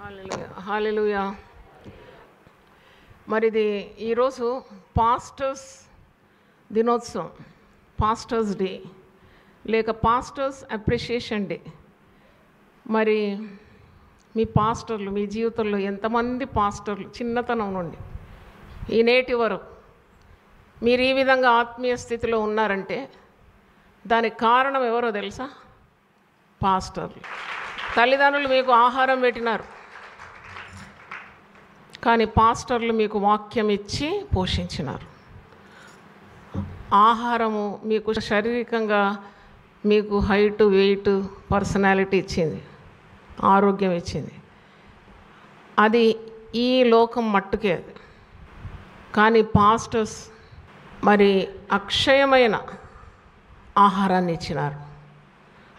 హల్లెలూయా హల్లెలూయా. మరిది ఈరోజు పాస్టర్స్ దినోత్సవం, పాస్టర్స్ డే లేక పాస్టర్స్ అప్రిషియేషన్ డే. మరి మీ పాస్టర్లు మీ జీవితంలో ఎంతమంది పాస్టర్లు చిన్నతనం నుండి ఈ నేటి వరకు మీరు ఈ విధంగా ఆత్మీయ స్థితిలో ఉన్నారంటే దానికి కారణం ఎవరో తెలుసా? పాస్టర్లు. తల్లిదండ్రులు మీకు ఆహారం పెట్టినారు, కానీ పాస్టర్లు మీకు వాక్యం ఇచ్చి పోషించినారు. ఆహారము మీకు శారీరకంగా మీకు హైట్, వెయిట్, పర్సనాలిటీ ఇచ్చింది, ఆరోగ్యం ఇచ్చింది. అది ఈ లోకం మట్టుకే అది. కానీ పాస్టర్స్ మరి అక్షయమైన ఆహారాన్ని ఇచ్చినారు.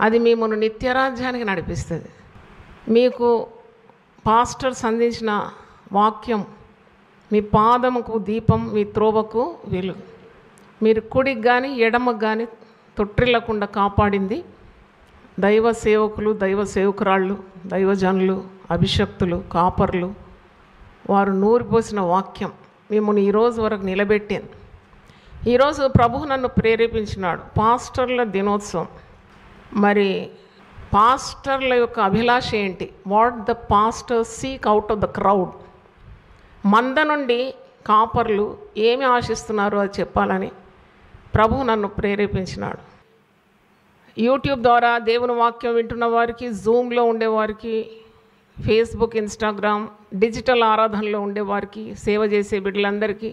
అది మిమ్మల్ని నిత్యరాజ్యానికి నడిపిస్తుంది. మీకు పాస్టర్స్ అందించిన వాక్యం మీ పాదముకు దీపం, మీ త్రోవకు వెలుగు. మీరు కుడికి కానీ ఎడమకు కానీ తొట్టిల్లకుండా కాపాడింది దైవ సేవకులు, దైవ సేవకురాళ్ళు, దైవజనులు, అభిషక్తులు, కాపర్లు. వారు నూరిపోసిన వాక్యం మిమ్మల్ని ఈరోజు వరకు నిలబెట్టాను. ఈరోజు ప్రభువు నన్ను ప్రేరేపించినాడు. పాస్టర్ల దినోత్సవం. మరి పాస్టర్ల యొక్క అభిలాష ఏంటి? What the pastors seek out of the crowd. మంద నుండి కాపర్లు ఏమి ఆశిస్తున్నారో అది చెప్పాలని ప్రభువు నన్ను ప్రేరేపించినాడు. యూట్యూబ్ ద్వారా దేవుని వాక్యం వింటున్న వారికి, జూమ్లో ఉండేవారికి, ఫేస్బుక్, ఇన్స్టాగ్రామ్, డిజిటల్ ఆరాధనలో ఉండేవారికి, సేవ చేసే బిడ్డలందరికీ,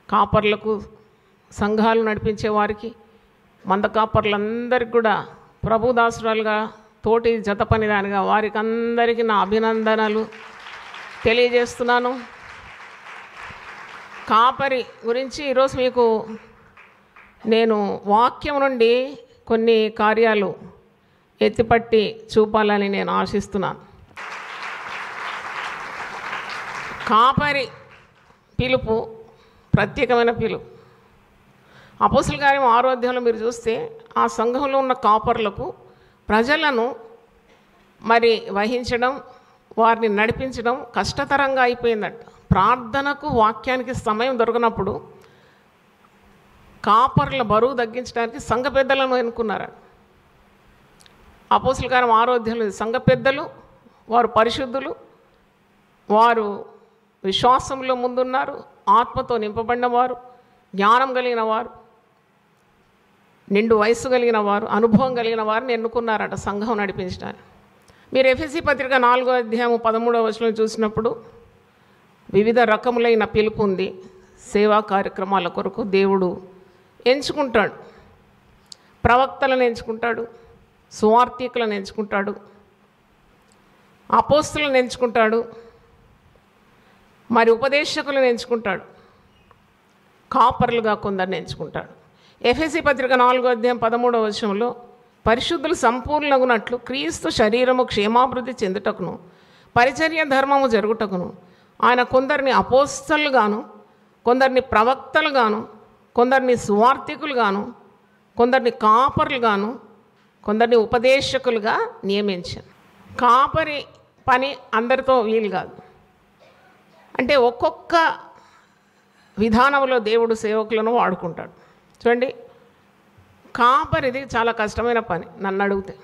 కాపర్లకు, సంఘాలు నడిపించే వారికి, మంద కాపర్లందరికీ కూడా ప్రభుదాసురాలుగా, తోటి జత పనిదానిగా వారికి అందరికీ నా అభినందనలు తెలియజేస్తున్నాను. కాపరి గురించి ఈరోజు మీకు నేను వాక్యం నుండి కొన్ని కార్యాలు ఎత్తిపట్టి చూపాలని నేను ఆశిస్తున్నాను. కాపరి పిలుపు ప్రత్యేకమైన పిలుపు. అపోస్తలుల కార్యం 6వ అధ్యాయంలో మీరు చూస్తే ఆ సంఘంలో ఉన్న కాపర్లకు ప్రజలను మరి వహించడం, వారిని నడిపించడం కష్టతరంగా అయిపోయిందట. ప్రార్థనకు, వాక్యానికి సమయం దొరకనప్పుడు కాపర్ల బరువు తగ్గించడానికి సంఘ పెద్దలను ఎన్నుకున్నారు. అపోస్తలుల కార్యం 6వ అధ్యాయంలో సంఘ పెద్దలు, వారు పరిశుద్ధులు, వారు విశ్వాసంలో ముందున్నారు, ఆత్మతో నింపబడిన వారు, జ్ఞానం కలిగిన వారు, నిండు వయసు కలిగిన వారు, అనుభవం కలిగిన వారిని ఎన్నుకున్నారట సంఘం నడిపించడానికి. మీరు ఎఫెసీ పత్రిక 4వ అధ్యాయం 13వ వచనం చూసినప్పుడు వివిధ రకములైన పిలుపు ఉంది. సేవా కార్యక్రమాల కొరకు దేవుడు ఎంచుకుంటాడు. ప్రవక్తలను ఎంచుకుంటాడు, సువార్థికులను ఎంచుకుంటాడు, అపోస్తులను ఎంచుకుంటాడు, మరి ఉపదేశకులను ఎంచుకుంటాడు, కాపర్లుగా కొందరిని ఎంచుకుంటాడు. ఎఫెసీ పత్రిక 4వ అధ్యాయం 13వ వచనంలో పరిశుద్ధులు సంపూర్ణగునట్లు క్రీస్తు శరీరము క్షేమాభివృద్ధి చెందుటకును పరిచర్య ధర్మము జరుగుటకును ఆయన కొందరిని అపోస్తలుగాను, కొందరిని ప్రవక్తలుగాను, కొందరిని సువార్థికులుగాను, కొందరిని కాపర్లుగాను, కొందరిని ఉపదేశకులుగా నియమించాను. కాపరి పని అందరితో వీలు కాదు. అంటే ఒక్కొక్క విధానంలో దేవుడు సేవకులను వాడుకుంటాడు. చూడండి, కాపరిది చాలా కష్టమైన పని నన్ను అడిగితే.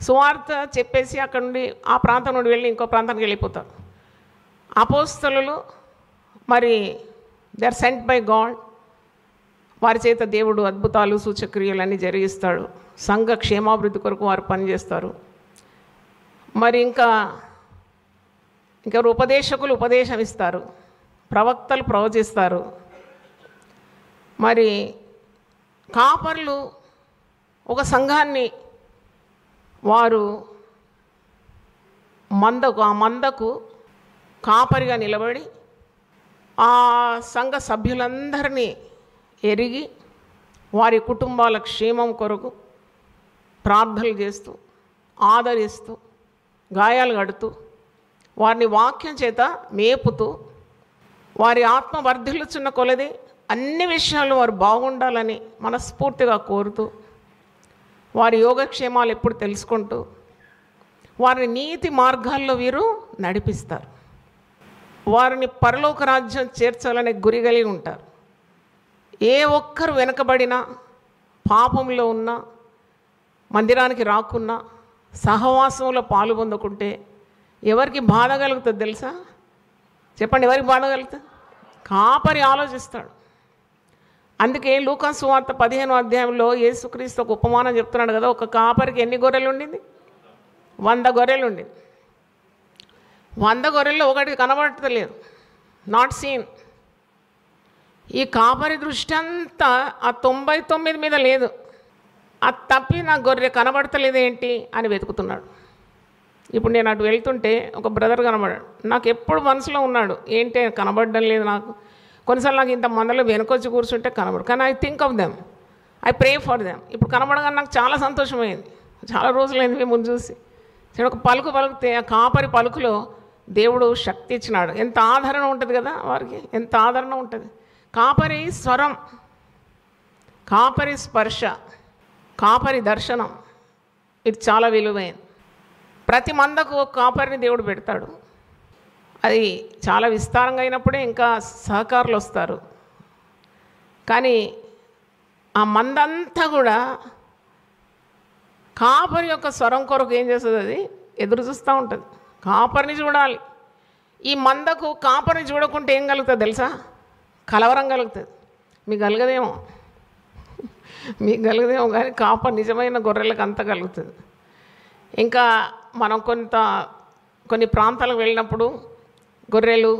సువార్త చెప్పేసి అక్కడ నుండి ఆ ప్రాంతం నుండి వెళ్ళి ఇంకో ప్రాంతానికి వెళ్ళిపోతారు. అపోస్తలులు మరి they are sent by God. వారి చేత దేవుడు అద్భుతాలు, సూచక్రియలన్నీ జరిగిస్తాడు. సంఘ క్షేమాభివృద్ధి కొరకు వారు పనిచేస్తారు. మరి ఇంకా ఉపదేశకులు ఉపదేశం ఇస్తారు, ప్రవక్తలు ప్రవచిస్తారు. మరి కాపర్లు ఒక సంఘాన్ని వారు ఆ మందకు కాపరిగా నిలబడి ఆ సంఘ సభ్యులందరినీ ఎరిగి వారి కుటుంబాల క్షేమం కొరకు ప్రార్థనలు చేస్తూ, ఆదరిస్తూ, గాయాలు కడుతూ, వారిని వాక్యం చేత మేపుతూ, వారి ఆత్మ వర్ధిల్లుచున్న కొలది అన్ని విషయాలు వారు బాగుండాలని మనస్ఫూర్తిగా కోరుతూ, వారి యోగక్షేమాలు ఎప్పుడు తెలుసుకుంటూ, వారిని నీతి మార్గాల్లో వీరు నడిపిస్తారు. వారిని పరలోక రాజ్యం చేర్చాలనే గురి కలిగి ఉంటారు. ఏ ఒక్కరు వెనకబడినా, పాపంలో ఉన్నా, మందిరానికి రాకున్నా, సహవాసంలో పాలు పొందుకుంటే ఎవరికి బాధ కలుగుతుంది తెలుసా? చెప్పండి, ఎవరికి బాధ కలుగుతుంది? కాపరి ఆలోచిస్తాడు. అందుకే లూకాసు సువార్త 15వ అధ్యాయంలో యేసుక్రీస్తు ఒక ఉపమానం చెప్తున్నాడు కదా. ఒక కాపరికి ఎన్ని గొర్రెలు ఉండింది? 100 గొర్రెలు ఉండింది. 100 గొర్రెల్లో ఒకటి కనబడతలేదు, నాట్ సీన్. ఈ కాపరి దృష్టి అంతా ఆ 99 మీద లేదు. ఆ తప్పి నా గొర్రె కనబడతలేదేంటి అని వెతుకుతున్నాడు. ఇప్పుడు నేను అటు వెళ్తుంటే ఒక బ్రదర్ కనబడాడు. నాకు ఎప్పుడు మనసులో ఉన్నాడు, ఏంటి కనబడడం లేదు నాకు. కొన్నిసార్లు నాకు ఇంత మందలో వెనుకొచ్చి కూర్చుంటే కనబడు, కానీ I think of them, I pray for them. ఇప్పుడు కనబడగానే నాకు చాలా సంతోషమైంది. చాలా రోజులైంది మేము ముందు చూసి. ఒక పలుకు పలుకుతే ఆ కాపరి పలుకులో దేవుడు శక్తి ఇచ్చినాడు. ఎంత ఆదరణ ఉంటుంది కదా వారికి, ఎంత ఆదరణ ఉంటుంది. కాపరి స్వరం, కాపరి స్పర్శ, కాపరి దర్శనం, ఇది చాలా విలువైనది. ప్రతి మందకు ఒక కాపరిని దేవుడు పెడతాడు. అది చాలా విస్తారంగా అయినప్పుడే ఇంకా సహకారులు వస్తారు. కానీ ఆ మందంతా కూడా కాపరి యొక్క స్వరం కొరకు ఏం చేస్తుంది? అది ఎదురు చూస్తూ ఉంటుంది. కాపరిని చూడాలి. ఈ మందకు కాపరిని చూడకుంటే ఏం కలుగుతుంది తెలుసా? కలవరం కలుగుతుంది. మీకు కలగదేమో, మీకు కలగదేమో, కానీ కాపరి నిజమైన గొర్రెలకు అంత కలుగుతుంది. ఇంకా మనం కొన్ని ప్రాంతాలకు వెళ్ళినప్పుడు గొర్రెలు,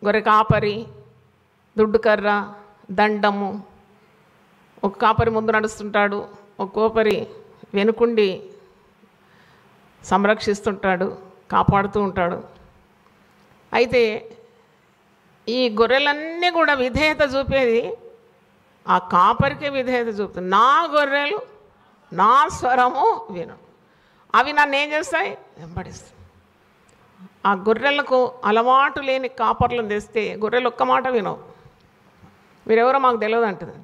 గొర్రె కాపరి, దుడ్డుకర్ర, దండము, ఒక కాపరి ముందు నడుస్తుంటాడు, ఒక కాపరి వెనుకుండి సంరక్షిస్తుంటాడు, కాపాడుతూ ఉంటాడు. అయితే ఈ గొర్రెలన్నీ కూడా విధేయత చూపేది ఆ కాపరికే విధేయత చూపుతుంది. నా గొర్రెలు నా స్వరము విను, అవి నన్ను ఏం చేస్తాయి? వెంబడిస్తాయి. ఆ గొర్రెలకు అలవాటు లేని కాపర్లను తెస్తే గొర్రెలు ఒక్క మాట వినవు. మీరెవరో మాకు తెలియదు అంటుంది.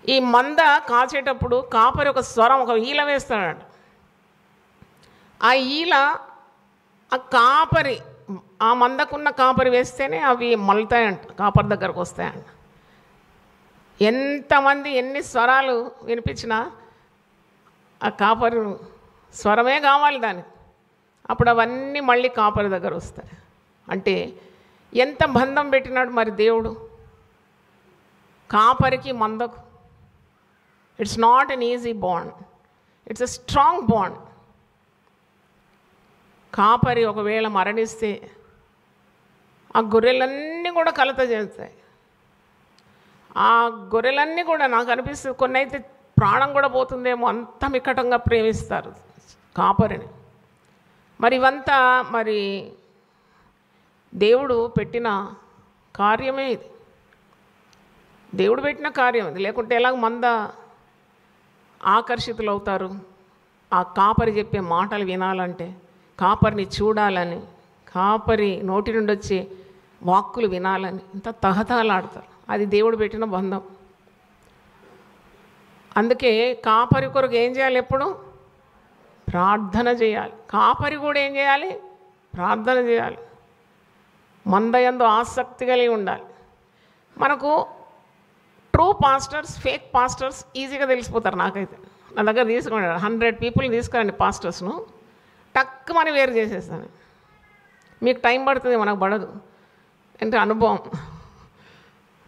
ఈ మంద కాచేటప్పుడు కాపరి ఒక స్వరం, ఒక ఈల వేస్తాడంట. ఆ ఈల ఆ కాపరి, ఆ మందకున్న కాపరి వేస్తేనే అవి మలుతాయంట, కాపరి దగ్గరకు వస్తాయంట. ఎంతమంది ఎన్ని స్వరాలు వినిపించినా ఆ కాపరి స్వరమే కావాలి దానికి. అప్పుడు అవన్నీ మళ్ళీ కాపరి దగ్గర వస్తాయి. అంటే ఎంత బంధం పెట్టినాడు మరి దేవుడు కాపరికి మందకు. It's not an easy bond, it's a strong bond. కాపరి ఒకవేళ మరణిస్తే ఆ గొర్రెలన్నీ కూడా కలత చేస్తాయి. ఆ గొర్రెలన్నీ కూడా నాకు అనిపిస్తుంది కొన్ని అయితే ప్రాణం కూడా పోతుందేమో, అంత మిక్కటంగా ప్రేమిస్తారు కాపరిని. మరి ఇవంతా మరి దేవుడు పెట్టిన కార్యమే ఇది, దేవుడు పెట్టిన కార్యం ఇది. లేకుంటే ఎలాగ మంద ఆకర్షితులు అవుతారు? ఆ కాపరి చెప్పే మాటలు వినాలంటే, కాపరిని చూడాలని, కాపరి నోటి నుండి వచ్చే వాక్కులు వినాలని ఇంత తహతహలాడతారు. అది దేవుడు పెట్టిన బంధం. అందుకే కాపరి కొరకు ఏం చేయాలి? ఎప్పుడు ప్రార్థన చేయాలి. కాపరి కూడా ఏం చేయాలి? ప్రార్థన చేయాలి. మందయందు ఆసక్తి కలిగి ఉండాలి. మనకు ట్రూ పాస్టర్స్, ఫేక్ పాస్టర్స్ ఈజీగా తెలిసిపోతారు. నాకైతే నా దగ్గర తీసుకోండి, 100 పీపుల్ని తీసుకురండి పాస్టర్స్ను, టక్కుమని వేరు చేసేస్తాను. మీకు టైం పడుతుంది, మనకు పడదు, అంటే అనుభవం.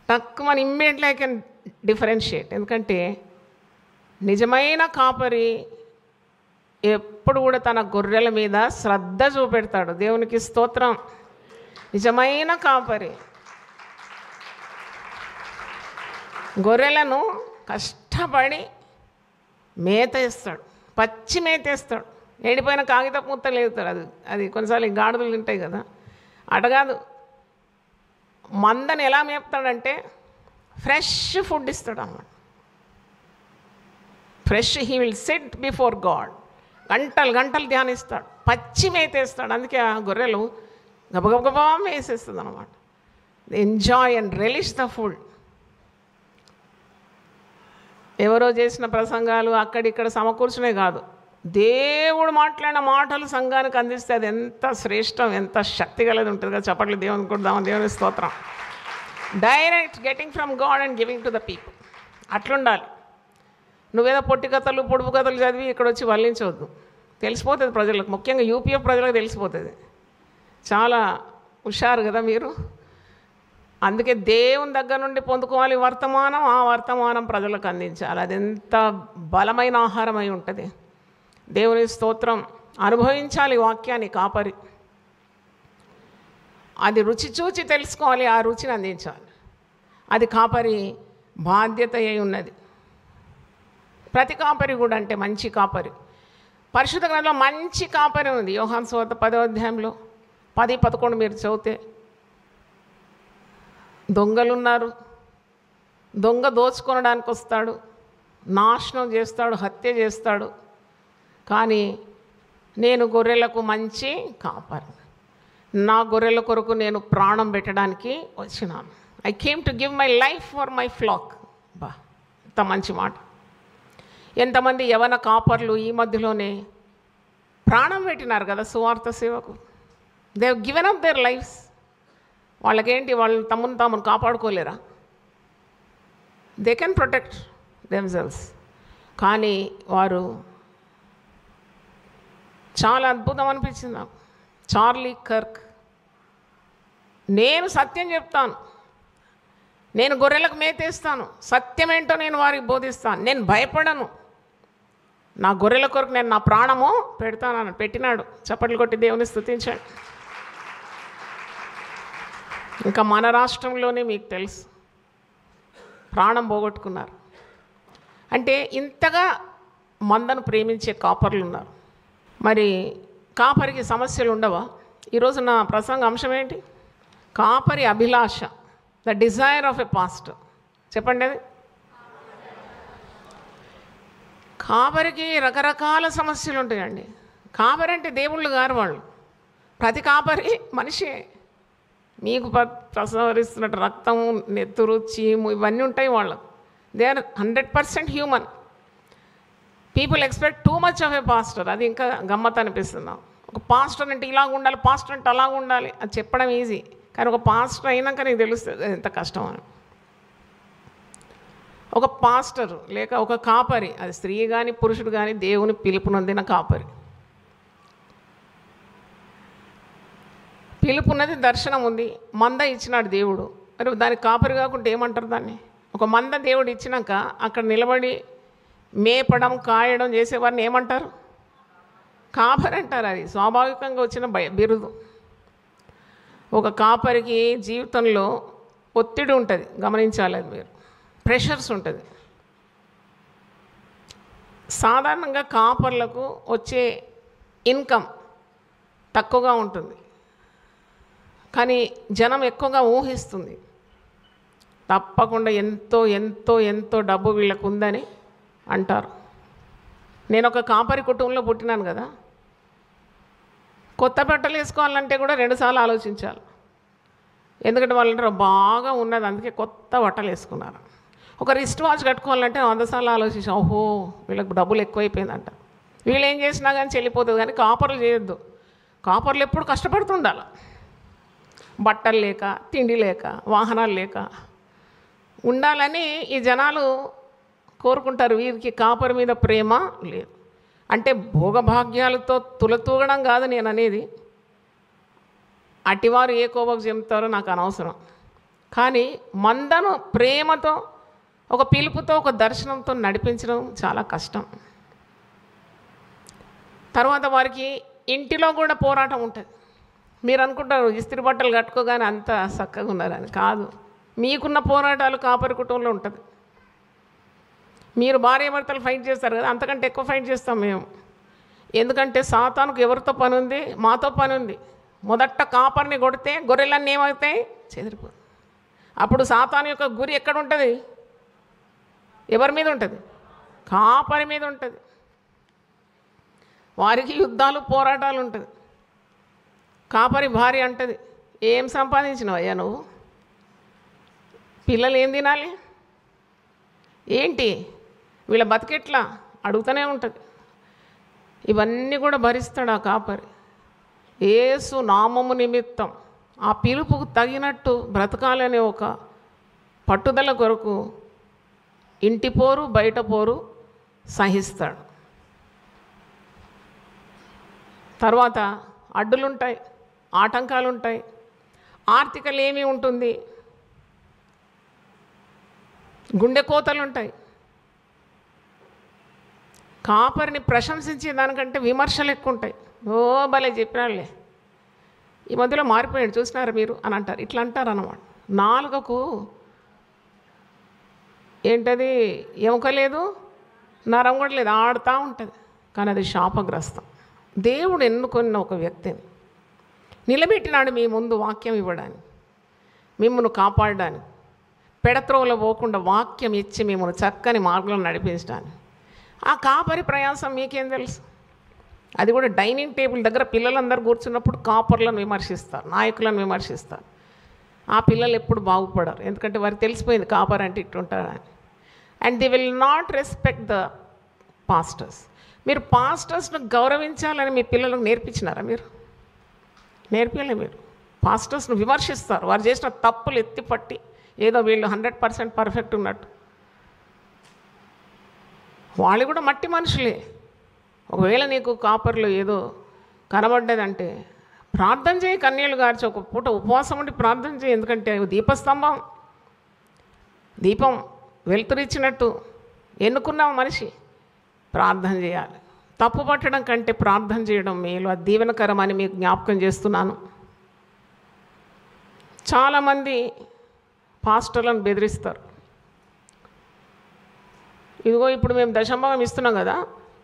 టక్కుమని ఇమ్మీడియట్లీ ఐ కెన్ డిఫరెన్షియేట్. ఎందుకంటే నిజమైన కాపరి ఎప్పుడు కూడా తన గొర్రెల మీద శ్రద్ధ చూపెడతాడు. దేవునికి స్తోత్రం. నిజమైన కాపరి గొర్రెలను కష్టపడి మేత వేస్తాడు, పచ్చి మేత వేస్తాడు. ఎండిపోయిన కాగితపు ముత్తలు వేస్తాడు. అది కొన్నిసార్లు గాడిదలు తింటాయి కదా, అటగాదు. మందని ఎలా మేపుతాడంటే ఫ్రెష్ ఫుడ్ ఇస్తాడు అన్నమాట. Fresh, he will SIT before God. గంటలు గంటలు ధ్యానిస్తాడు, పచ్చి మేతేస్తాడు. అందుకే ఆ గొర్రెలు గబగబగబా వేసేస్తుంది అనమాట. Enjoy and relish the food. ఎవరో చేసిన ప్రసంగాలు అక్కడిక్కడ సమకూర్చునే కాదు, దేవుడు మాట్లాడిన మాటలు సంఘానికి అందిస్తే అది ఎంత శ్రేష్టం, ఎంత శక్తి గలది ఉంటుంది కదా. చెప్పట్లు దేవుని కొడదాం, దేవుని స్తోత్రం. Direct getting from God and giving to the people. అట్లుండాలి. నువ్వేదో పొట్టి కథలు పొడుపు కథలు చదివి ఇక్కడ వచ్చి వల్లించవద్దు. తెలిసిపోతుంది ప్రజలకు, ముఖ్యంగా యూపీఎఫ్ ప్రజలకు తెలిసిపోతుంది. చాలా హుషారు కదా మీరు. అందుకే దేవుని దగ్గర నుండి పొందుకోవాలి వర్తమానం, ఆ వర్తమానం ప్రజలకు అందించాలి. అది ఎంత బలమైన ఆహారం అయి ఉంటుంది. దేవుని స్తోత్రం. అనుభవించాలి వాక్యాన్ని కాపరి. అది రుచి చూచి తెలుసుకోవాలి, ఆ రుచిని అందించాలి. అది కాపరి బాధ్యత అయి ఉన్నది. ప్రతి కాపరి కూడా అంటే మంచి కాపరి. పరిశుద్ధ గ్రంథంలో మంచి కాపరి ఉంది. యోహాను సువార్త 10వ అధ్యాయంలో 10-11 మీరు చదివితే, దొంగలున్నారు, దొంగ దోచుకొనడానికి వస్తాడు, నాశనం చేస్తాడు, హత్య చేస్తాడు. కానీ నేను గొర్రెలకు మంచి కాపరి, నా గొర్రెల కొరకు నేను ప్రాణం పెట్టడానికి వచ్చినాను. I came to give my life for my flock. బా, ఎంత మంచి మాట. ఎంతమంది యవన కాపర్లు ఈ మధ్యలోనే ప్రాణం పెట్టినారు కదా సువార్త సేవకు. They have given up their lives. వాళ్ళకేంటి, వాళ్ళు తమను తామును కాపాడుకోలేరా? They can protect themselves. కానీ వారు చాలా అద్భుతం అనిపించింది నాకు. చార్లీ కర్క్, నేను సత్యం చెప్తాను, నేను గొర్రెలకు మేతేస్తాను, సత్యం ఏంటో నేను వారికి బోధిస్తాను, నేను భయపడను, నా గొర్రెల కొరకు నేను నా ప్రాణము పెడతానని పెట్టినాడు. చప్పట్లు కొట్టి దేవుని స్తుతించండి. ఇంకా మన రాష్ట్రంలోనే మీకు తెలుసు ప్రాణం పోగొట్టుకున్నారు. అంటే ఇంతగా మందను ప్రేమించే కాపర్లు ఉన్నారు. మరి కాపరికి సమస్యలు ఉండవా? ఈరోజు నా ప్రసంగ అంశం ఏంటి? కాపరి అభిలాష, the desire of a pastor. చెప్పండి. అది కాపరికి రకరకాల సమస్యలు ఉంటాయండి. కాపరి అంటే దేవుళ్ళు గారు వాళ్ళు. ప్రతి కాపరి మనిషే. మీకు ప్రసవరిస్తున్నట్టు రక్తం, నెత్తురు, చీము ఇవన్నీ ఉంటాయి వాళ్ళకు. They are 100% human. People expect too much of a pastor. అది ఇంకా గమ్మత్ అనిపిస్తుంది. ఒక పాస్టర్ అంటే ఇలాగ ఉండాలి, పాస్టర్ అంటే అలాగ ఉండాలి అది చెప్పడం ఈజీ. కానీ ఒక పాస్టర్ అయినాక నీకు తెలుస్తుంది ఎంత కష్టం అని. ఒక పాస్టర్ లేక ఒక కాపరి, అది స్త్రీ కానీ పురుషుడు కానీ, దేవుని పిలుపునందిన కాపరి. పిలుపున్నది, దర్శనం ఉంది, మంద ఇచ్చినాడు దేవుడు. మరి దానికి కాపరి కాకుండా ఏమంటారు దాన్ని? ఒక మంద దేవుడు ఇచ్చినాక అక్కడ నిలబడి మేపడం, కాయడం చేసేవారిని ఏమంటారు? కాపరి అంటారు. అది స్వాభావికంగా వచ్చిన బిరుదు. ఒక కాపరికి జీవితంలో ఒత్తిడి ఉంటుంది, గమనించాలి. అది మీరు ప్రెషర్స్ ఉంటుంది. సాధారణంగా కాపర్లకు వచ్చే ఇన్కమ్ తక్కువగా ఉంటుంది, కానీ జనం ఎక్కువగా ఊహిస్తుంది. తప్పకుండా ఎంతో ఎంతో ఎంతో డబ్బు వీళ్ళకు ఉందని అంటారు. నేను ఒక కాపరి కుటుంబంలో పుట్టినాను కదా. కొత్త బట్టలు వేసుకోవాలంటే కూడా 2 సార్లు ఆలోచించాలి. ఎందుకంటే వాళ్ళు అంటారు బాగా ఉన్నది అందుకే కొత్త బట్టలు వేసుకున్నారు. ఒక రిస్ట్ వాచ్ కట్టుకోవాలంటే 100 సార్లు ఆలోచించాం. ఓహో వీళ్ళకి డబ్బులు ఎక్కువైపోయిందంట. వీళ్ళు ఏం చేసినా కానీ చెల్లిపోతుంది. కానీ కాపర్లు చేయొద్దు. కాపర్లు ఎప్పుడు కష్టపడుతుండాలి. బట్టలు లేక, తిండి లేక, వాహనాలు లేక ఉండాలని ఈ జనాలు కోరుకుంటారు. వీరికి కాపరి మీద ప్రేమ లేదు. అంటే భోగభాగ్యాలతో తులతూగడం కాదు నేను అనేది. అటివారు ఏ కోపకు చెందుతారో నాకు అనవసరం. కానీ మందను ప్రేమతో, ఒక పిలుపుతో, ఒక దర్శనంతో నడిపించడం చాలా కష్టం. తర్వాత వారికి ఇంటిలో కూడా పోరాటం ఉంటుంది. మీరు అనుకుంటారు ఇస్త్రీ బట్టలు కట్టుకోగానే అంత చక్కగా ఉన్నారని. కాదు, మీకున్న పోరాటాలు కాపరి కుటుంబంలో ఉంటుంది. మీరు భార్యాభర్తలు ఫైట్ చేస్తారు కదా, అంతకంటే ఎక్కువ ఫైట్ చేస్తాం మేము. ఎందుకంటే సాతానుకు ఎవరితో పని ఉంది? మాతో పని ఉంది. మొదట కాపరిని కొడితే గొర్రెలన్నీ ఏమవుతాయి? చెదిరిపోతాయి. అప్పుడు సాతాను యొక్క గురి ఎక్కడ ఉంటుంది? ఎవరి మీద ఉంటుంది? కాపరి మీద ఉంటుంది. వారికి యుద్ధాలు, పోరాటాలు ఉంటుంది. కాపరి భార్య అంటది, ఏం సంపాదించినావు అయ్యా నువ్వు? పిల్లలు ఏం తినాలి? ఏంటి వీళ్ళ బతికెట్లా? అడుగుతూనే ఉంటుంది. ఇవన్నీ కూడా భరిస్తాడు ఆ కాపరి. యేసు నామము నిమిత్తం ఆ పిలుపుకు తగినట్టు బ్రతకాలనే ఒక పట్టుదల కొరకు ఇంటి పోరు బయట పోరు సహిస్తాడు. తర్వాత అడ్డులుంటాయి, ఆటంకాలు ఉంటాయి, ఆర్థిక లేమి ఉంటుంది, గుండె కోతలు ఉంటాయి. కాపరిని ప్రశంసించే దానికంటే విమర్శలు ఎక్కువ ఉంటాయి. ఓ భలే చెప్పినాళ్ళే, ఈ మధ్యలో మారిపోయాడు చూసినారు మీరు అని అంటారు. ఇట్లా అంటారు అన్నమాట. నాలుకకు ఏంటది ఎముక లేదు, నరం కూడా లేదు, ఆడుతూ ఉంటుంది. కానీ అది శాపగ్రస్తం. దేవుడు ఎన్నుకున్న ఒక వ్యక్తిని నిలబెట్టినాడు మీ ముందు వాక్యం ఇవ్వడానికి, మిమ్మల్ని కాపాడడానికి, పెడత్రోవలో పోకుండా వాక్యం ఇచ్చి మిమ్మల్ని చక్కని మార్గంలో నడిపించడానికి. ఆ కాపరి ప్రయాసం మీకేం తెలుసు? అది కూడా డైనింగ్ టేబుల్ దగ్గర పిల్లలందరూ కూర్చున్నప్పుడు కాపర్లను విమర్శిస్తారు, నాయకులను విమర్శిస్తారు. ఆ పిల్లలు ఎప్పుడు బాగుపడరు, ఎందుకంటే వారికి తెలిసిపోయింది కాపర్ అంటే ఇట్టుంటారని. And they will not respect the pastors. మీరు పాస్టర్స్ను గౌరవించాలని మీ పిల్లలకు నేర్పించినారా? మీరు నేర్పించలే. మీరు పాస్టర్స్ను విమర్శిస్తారు, వారు చేసిన తప్పులు ఎత్తిపట్టి ఏదో వీళ్ళు 100% పర్ఫెక్ట్ ఉన్నట్టు. వాళ్ళు కూడా మట్టి మనుషులే. ఒకవేళ నీకు కాపర్లో ఏదో కనబడ్డదంటే ప్రార్థన చేయి, కన్నీళ్ళు గార్చి ఒక పూట ఉపవాసం ఉండి ప్రార్థన చేయి. ఎందుకంటే దీపస్తంభం, దీపం వెలుతురిచ్చినట్టు ఎన్నుకున్నాం మనిషి, ప్రార్థన చేయాలి. తప్పు పట్టడం కంటే ప్రార్థన చేయడం మేలు, అది దీవెనకరమని మీకు జ్ఞాపకం చేస్తున్నాను. చాలామంది పాస్టర్లను బెదిరిస్తారు. ఇదిగో ఇప్పుడు మేము దశంభాగం ఇస్తున్నాం కదా,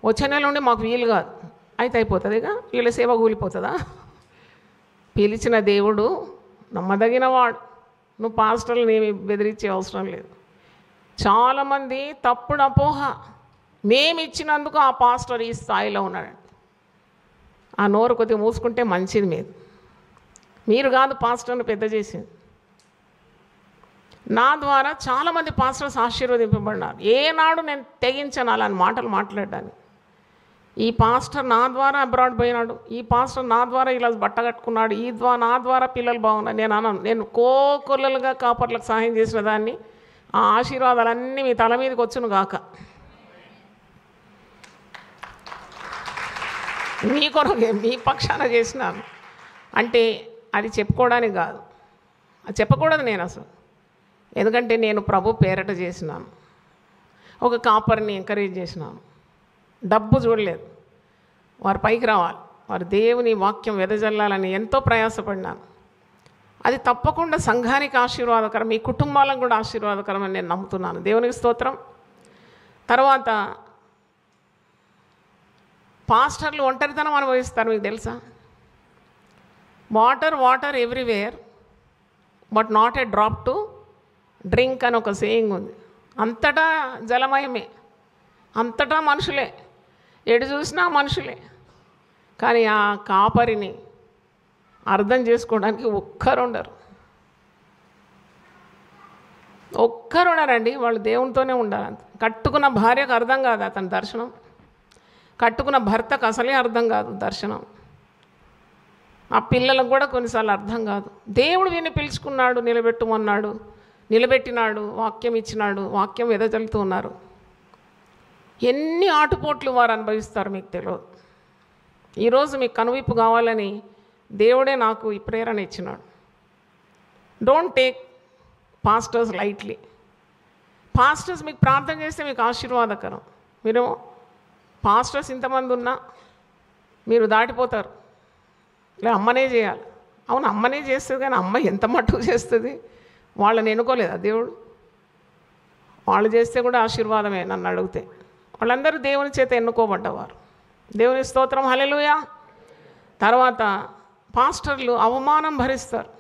వచ్చే నెల నుండి మాకు వీలు కాదు, అయితే అయిపోతుంది, ఇక వీళ్ళ సేవ కూలిపోతుందా? పిలిచిన దేవుడు నమ్మదగిన వాడు, నువ్వు పాస్టర్లను ఏమి బెదిరించే అవసరం లేదు. చాలామంది తప్పుడు అపోహ, మేము ఇచ్చినందుకు ఆ పాస్టర్ ఈ స్థాయిలో ఉన్నాడండి. ఆ నోరు కొద్దిగా మూసుకుంటే మంచిది. మీరు కాదు పాస్టర్ను పెద్ద చేసింది. నా ద్వారా చాలామంది పాస్టర్స్ ఆశీర్వదింపబడినారు. ఏనాడు నేను తెగించాను అలాంటి మాటలు మాట్లాడడానికి. ఈ పాస్టర్ నా ద్వారా అబ్రాడ్ పోయినాడు, ఈ పాస్టర్ నా ద్వారా ఇలా బట్ట కట్టుకున్నాడు, నా ద్వారా పిల్లలు బాగున్నారు నేను అన్నాను. నేను కోకొల్లలుగా కాపర్లకు సహాయం చేసిన దాన్ని, ఆ ఆశీర్వాదాలన్నీ మీ తల మీదకి వచ్చును గాక. మీ కొరకే, మీ పక్షాన చేసినాను అంటే అది చెప్పుకోవడానికి కాదు, అది చెప్పకూడదు నేను అసలు. ఎందుకంటే నేను ప్రభు పేరట చేసినాను, ఒక కాపర్ని ఎంకరేజ్ చేసినాను. డబ్బు చూడలేదు, వారు పైకి రావాలి, వారు దేవుని వాక్యం వెదజల్లాలని ఎంతో ప్రయాసపడినాను. అది తప్పకుండా సంఘానికి ఆశీర్వాదకరం, మీ కుటుంబాలకు కూడా ఆశీర్వాదకరం అని నేను నమ్ముతున్నాను. దేవునికి స్తోత్రం. తర్వాత పాస్టర్లు ఒంటరితనం అనుభవిస్తారు, మీకు తెలుసా? Water everywhere but not a drop to drink అని ఒక సేయింగ్ ఉంది. అంతటా జలమయమే, అంతటా మనుషులే, ఎటు చూసినా మనుషులే. కానీ ఆ కాపరిని అర్థం చేసుకోవడానికి ఒక్కరుండరండి. వాళ్ళు దేవునితోనే ఉండాలి. కట్టుకున్న భార్యకు అర్థం కాదు అతని దర్శనం, కట్టుకున్న భర్తకు అసలే అర్థం కాదు దర్శనం, ఆ పిల్లలకు కూడా కొన్నిసార్లు అర్థం కాదు. దేవుడు వీరిని పిలుచుకున్నాడు, నిలబెట్టుమన్నాడు, నిలబెట్టినాడు, వాక్యం ఇచ్చినాడు, వాక్యం ఎదజల్లుతూ ఉన్నారు. ఎన్ని ఆటుపోట్లు వారు అనుభవిస్తారు మీకు తెలియదు. ఈరోజు మీకు కనువిప్పు కావాలని దేవుడే నాకు ఈ ప్రేరణ ఇచ్చినాడు. Don't take pastors lightly. Pastors మీకు ప్రార్థన చేస్తే మీకు ఆశీర్వాదకరం. మీరు పాస్టర్స్ ఇంతమంది ఉన్నా మీరు దాటిపోతారు. లే అమ్మనే చేయాలి. అవును, అమ్మనే చేస్తుంది, కానీ అమ్మ ఎంత మట్టుకు చేస్తుంది? వాళ్ళని ఎన్నుకోలేదా దేవుడు? వాళ్ళు చేస్తే కూడా ఆశీర్వాదమే నన్ను అడిగితే. వాళ్ళందరూ దేవుని చేత ఎన్నుకోబడ్డవారు. దేవుని స్తోత్రం, హల్లెలూయా. తర్వాత పాస్టర్లు అవమానం భరిస్తారు,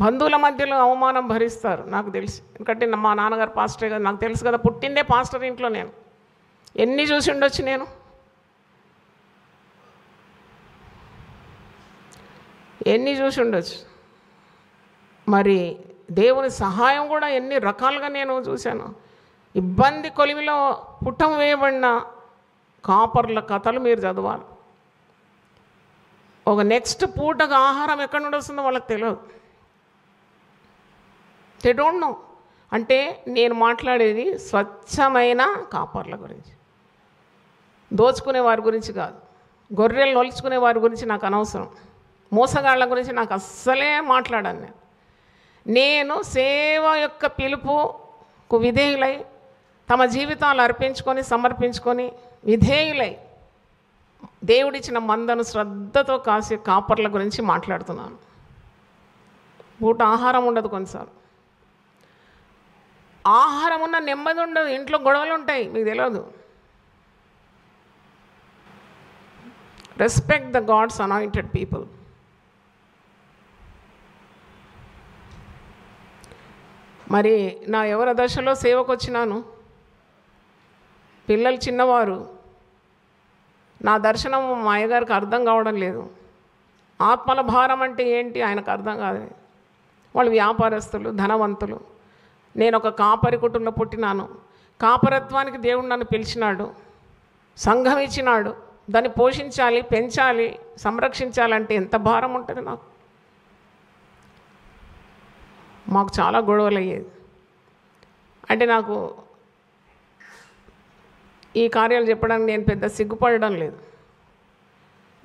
బంధువుల మధ్యలో అవమానం భరిస్తారు. నాకు తెలుసు, ఎందుకంటే మా నాన్నగారు పాస్టరే కదా, నాకు తెలుసు కదా. పుట్టిందే పాస్టర్ ఇంట్లో. నేను ఎన్ని చూసి ఉండొచ్చు, నేను ఎన్ని చూసి ఉండొచ్చు. మరి దేవుని సహాయం కూడా ఎన్ని రకాలుగా నేను చూశాను. ఇబ్బంది కొలిమిలో పుట్టం వేయబడిన కాపర్ల కథలు మీరు చదవాలి. ఒక నెక్స్ట్ పూటకు ఆహారం ఎక్కడి నుండి వస్తుందో వాళ్ళకి తెలియదు. They don't know. అంటే నేను మాట్లాడేది స్వచ్ఛమైన కాపర్ల గురించి, దోచుకునే వారి గురించి కాదు. గొర్రెలు నొలుచుకునే వారి గురించి నాకు అనవసరం. మోసగాళ్ళ గురించి నాకు అస్సలే మాట్లాడాను. నేను సేవ యొక్క పిలుపుకు విధేయులై తమ జీవితాలు అర్పించుకొని సమర్పించుకొని విధేయులై దేవుడిచ్చిన మందను శ్రద్ధతో కాసే కాపర్ల గురించి మాట్లాడుతున్నాను. పూట ఆహారం ఉండదు, కొన్నిసార్లు ఆహారం ఉన్న నెమ్మది ఉండదు, ఇంట్లో గొడవలు ఉంటాయి, మీకు తెలియదు. Respect the God's anointed people. మరి నా ఎవర దశలో సేవకు వచ్చినాను, పిల్లలు చిన్నవారు, నా దర్శనం మా అయ్యగారికి అర్థం కావడం లేదు. ఆత్మల భారం అంటే ఏంటి ఆయనకు అర్థం కాదు. వాళ్ళు వ్యాపారస్తులు, ధనవంతులు. నేను ఒక కాపరి కుటుంబంలో పుట్టినాను. కాపరత్వానికి దేవుడు నన్ను పిలిచినాడు, సంఘం ఇచ్చినాడు. దాన్ని పోషించాలి, పెంచాలి, సంరక్షించాలంటే ఎంత భారం ఉంటుంది నాకు. మాకు చాలా గొడవలు అయ్యేది. అంటే నాకు ఈ కార్యాలు చెప్పడానికి నేను పెద్ద సిగ్గుపడడం లేదు.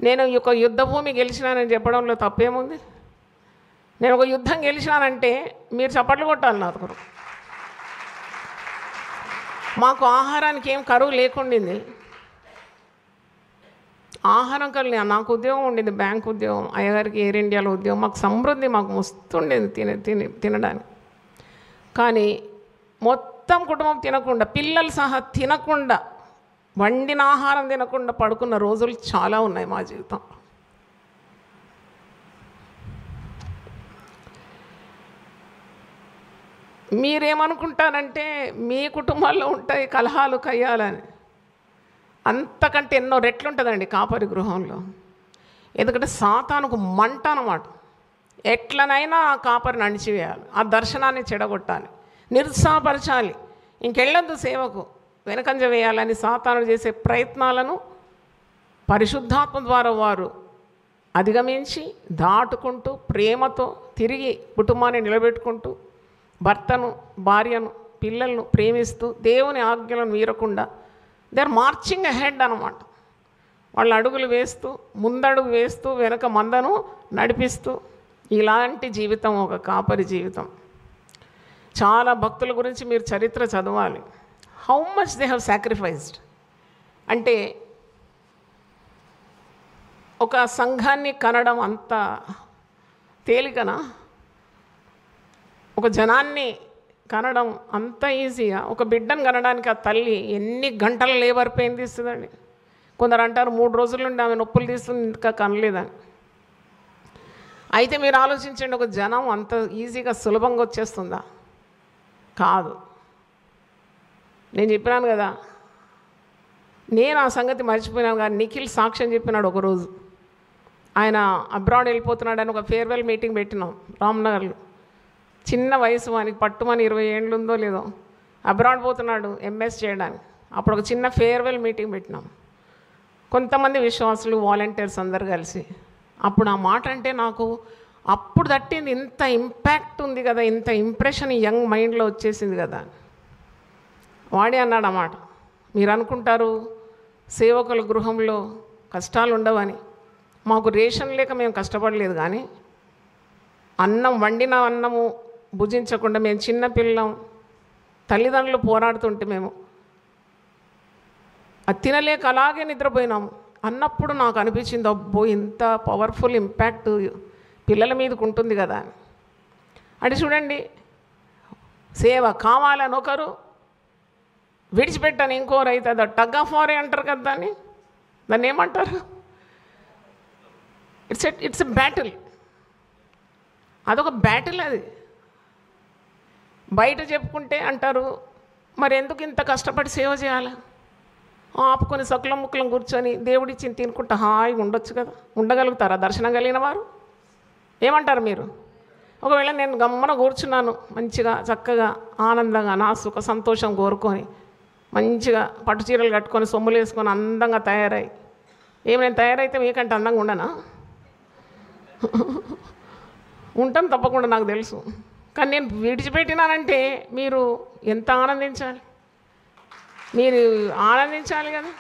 నేను ఒక యుద్ధ భూమి గెలిచినానని చెప్పడంలో తప్పేముంది? నేను ఒక యుద్ధం గెలిచినానంటే మీరు చప్పట్లు కొట్టాలి నాకు. మాకు ఆహారానికి ఏం కరువు లేకుండింది. ఆహారం కలిగి నాకు ఉద్యోగం ఉండింది, బ్యాంక్ ఉద్యోగం, అయ్యగారికి ఎయిర్ ఇండియాలో ఉద్యోగం. మాకు సమృద్ధి, మాకు మస్తుండేది తినడానికి. కానీ మొత్తం కుటుంబం తినకుండా, పిల్లలు సహా తినకుండా, వండిన ఆహారం తినకుండా పడుకున్న రోజులు చాలా ఉన్నాయి మా జీవితం. మీరేమనుకుంటారంటే మీ కుటుంబాల్లో ఉంటాయి కలహాలు, కయ్యాలని. అంతకంటే ఎన్నో రెట్లు ఉంటుందండి కాపరి గృహంలో. ఎందుకంటే సాతానుకు మంట అన్నమాట. ఎట్లనైనా ఆ కాపరిని అణిచివేయాలి, ఆ దర్శనాన్ని చెడగొట్టాలి, నిరుత్సాహపరచాలి, ఇంకెళ్ళొద్దు సేవకు, వెనకంజ వేయాలని సాతానుడు చేసే ప్రయత్నాలను పరిశుద్ధాత్మ ద్వారా వారు అధిగమించి దాటుకుంటూ ప్రేమతో తిరిగి కుటుంబాన్ని నిలబెట్టుకుంటూ భర్తను, భార్యను, పిల్లలను ప్రేమిస్తూ దేవుని ఆజ్ఞలను మీరకుండా దే ఆర్ మార్చింగ్ అహెడ్ అన్నమాట. వాళ్ళు అడుగులు వేస్తూ, ముందడుగు వేస్తూ, వెనక మందను నడిపిస్తూ, ఇలాంటి జీవితం ఒక కాపరి జీవితం. చాలా భక్తుల గురించి మీరు చరిత్ర చదవాలి. How much they have sacrificed. అంటే ఒక సంఘాన్ని కనడం అంత తేలికనా? ఒక జనాన్ని కనడం అంత ఈజీగా? ఒక బిడ్డను కనడానికి ఆ తల్లి ఎన్ని గంటల లేబర్ పెయిన్ తీస్తుందండి. కొందరు అంటారు 3 రోజుల నుండి ఆమె నొప్పులు తీస్తుంది, ఇంకా కనలేదని. అయితే మీరు ఆలోచించండి, ఒక జనం అంత ఈజీగా సులభంగా వచ్చేస్తుందా? కాదు. నేను చెప్పినాను కదా, నేను ఆ సంగతి మర్చిపోయినాను. కానీ నిఖిల్ సాక్ష్యం చెప్పినాడు. ఒకరోజు ఆయన అబ్రాడ్ వెళ్ళిపోతున్నాడని ఒక ఫేర్వెల్ మీటింగ్ పెట్టినాం రామ్నగర్లో. చిన్న వయసు, వానికి పట్టుమని 20 ఏళ్ళు ఉందో లేదో, అబ్రాడ్ పోతున్నాడు ఎంఎస్ చేయడానికి. అప్పుడు ఒక చిన్న ఫేర్వెల్ మీటింగ్ పెట్టినాం, కొంతమంది విశ్వాసులు, వాలంటీర్స్ అందరు కలిసి. అప్పుడు ఆ మాట అంటే నాకు అప్పుడు తట్టింది. ఇంత ఇంపాక్ట్ ఉంది కదా, ఇంత ఇంప్రెషన్ ఈ యంగ్ మైండ్లో వచ్చేసింది కదా. వాడే అన్నాడు అన్నమాట, మీరు అనుకుంటారు సేవకుల గృహంలో కష్టాలు ఉండవని. మాకు రేషన్ లేక మేము కష్టపడలేదు, కానీ అన్నం, వండిన అన్నము భుజించకుండా మేము చిన్నపిల్లం, తల్లిదండ్రులు పోరాడుతుంటే మేము అది తినలేక అలాగే నిద్రపోయినాము అన్నప్పుడు నాకు అనిపించింది, అబ్బో ఇంత పవర్ఫుల్ ఇంపాక్ట్ పిల్లల మీదకు ఉంటుంది కదా అని. అంటే చూడండి, సేవ కావాలని ఒకరు, విడిచిపెట్టని ఇంకోరు. అయితే అది టగ్ ఆఫ్ వార్ అంటారు కదా, దాన్ని ఏమంటారు? It's a battle. అదొక బ్యాటిల్. అది బయట చెప్పుకుంటే అంటారు, మరి ఎందుకు ఇంత కష్టపడి సేవ చేయాలి? ఆపుకొని సకులం ముక్కులం కూర్చొని దేవుడిచ్చింది తినుకుంటా హాయిగా ఉండొచ్చు కదా. ఉండగలుగుతారా దర్శనం కలిగిన వారు? ఏమంటారు మీరు? ఒకవేళ నేను గమ్మన కూర్చున్నాను మంచిగా, చక్కగా, ఆనందంగా, నా సుఖ సంతోషం కోరుకొని, మంచిగా పట్టు చీరలు కట్టుకొని సొమ్ములు వేసుకొని అందంగా తయారై, ఏమి నేను తయారైతే మీకంటే అందంగా ఉండనా? ఉంటాను తప్పకుండా, నాకు తెలుసు. కానీ నేను విడిచిపెట్టినానంటే మీరు ఎంత ఆనందించాలి, మీరు ఆనందించాలి కదా.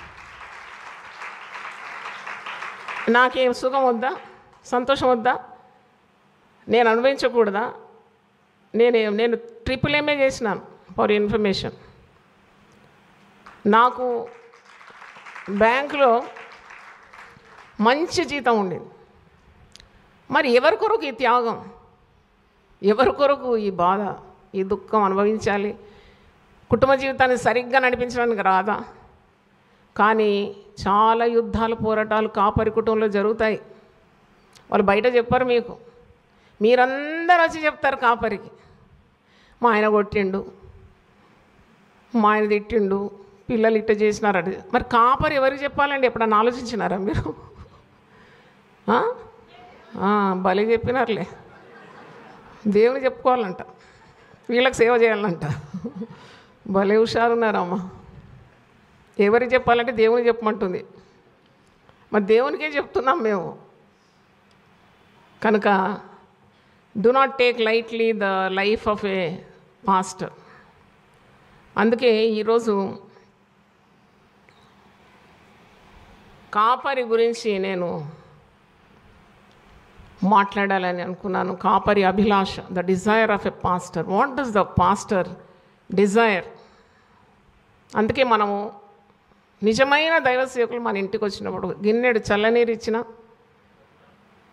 నాకేం సుఖం వద్దా, సంతోషం వద్దా, నేను అనుభవించకూడదా? నేను MA చేసినాను, ఫర్ ఇన్ఫర్మేషన్. నాకు బ్యాంకులో మంచి జీతం ఉండేది. మరి ఎవరి కొరకు ఈ త్యాగం, ఎవరి కొరకు ఈ బాధ, ఈ దుఃఖం అనుభవించాలి? కుటుంబ జీవితాన్ని సరిగ్గా నడిపించడానికి రాదా? కానీ చాలా యుద్ధాలు, పోరాటాలు కాపరి కుటుంబంలో జరుగుతాయి. వాళ్ళు బయట చెప్పారు మీకు, మీరందరూ వచ్చి చెప్తారు కాపరికి, మా ఆయన కొట్టిండు, మా ఆయన తిట్టిండు, పిల్లలు ఇట్ట చేసినారు. మరి కాపరి ఎవరికి చెప్పాలండి? ఎప్పుడన్నా ఆలోచించినారా మీరు? భలే చెప్పినారులే. దేవుని చెప్పుకోవాలంట, వీళ్ళకి సేవ చేయాలంట. భలే హుషారున్నారమ్మా. ఎవరికి చెప్పాలంటే దేవునికి చెప్పమంటుంది. మరి దేవునికే చెప్తున్నాం మేము. కనుక do not take lightly the life of a pastor. అందుకే ఈరోజు కాపరి గురించి నేను మాట్లాడాలని అనుకున్నాను. కాపరి అభిలాష, the desire of a pastor. What does the pastor desire? అందుకే మనము నిజమైన దైవ సేవకులు మన ఇంటికి వచ్చినప్పుడు గిన్నెడు చల్లనీరు ఇచ్చినా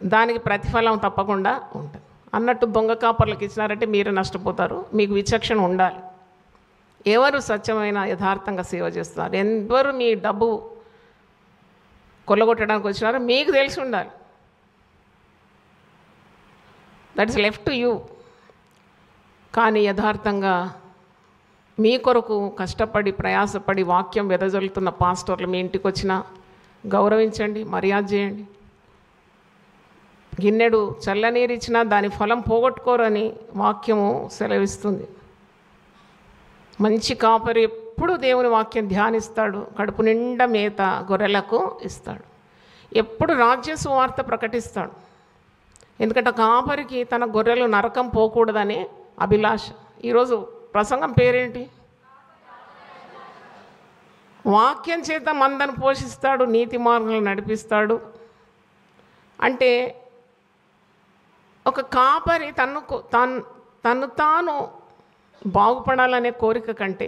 దానికి ప్రతిఫలం తప్పకుండా ఉంటుంది. అన్నట్టు దొంగ కాపర్లకు ఇచ్చినారంటే మీరు నష్టపోతారు. మీకు విచక్షణ ఉండాలి. ఎవరు స్వచ్ఛమైన యథార్థంగా సేవ చేస్తున్నారు, ఎవరు మీ డబ్బు కొల్లగొట్టడానికి వచ్చినారో మీకు తెలిసి ఉండాలి. That is left to you. కానీ యథార్థంగా మీ కొరకు కష్టపడి ప్రయాసపడి వాక్యం వెదజల్లుతున్న పాస్టర్లు మీ ఇంటికి వచ్చినా గౌరవించండి, మర్యాద చేయండి. గిన్నెడు చల్లనీరు ఇచ్చినా దాని ఫలం పోగొట్టుకోరని వాక్యము సెలవిస్తుంది. మంచి కాపరి ఎప్పుడు దేవుని వాక్యం ధ్యానిస్తాడు, కడుపు నిండా మేత గొర్రెలకు ఇస్తాడు, ఎప్పుడు రాజ్య సువార్త ప్రకటిస్తాడు. ఎందుకంటే కాపరికి తన గొర్రెలు నరకం పోకూడదని అభిలాష. ఈరోజు ప్రసంగం పేరేంటి? వాక్యం చేత మందను పోషిస్తాడు, నీతి మార్గాలు నడిపిస్తాడు. అంటే ఒక కాపరి తను తాను బాగుపడాలనే కోరిక కంటే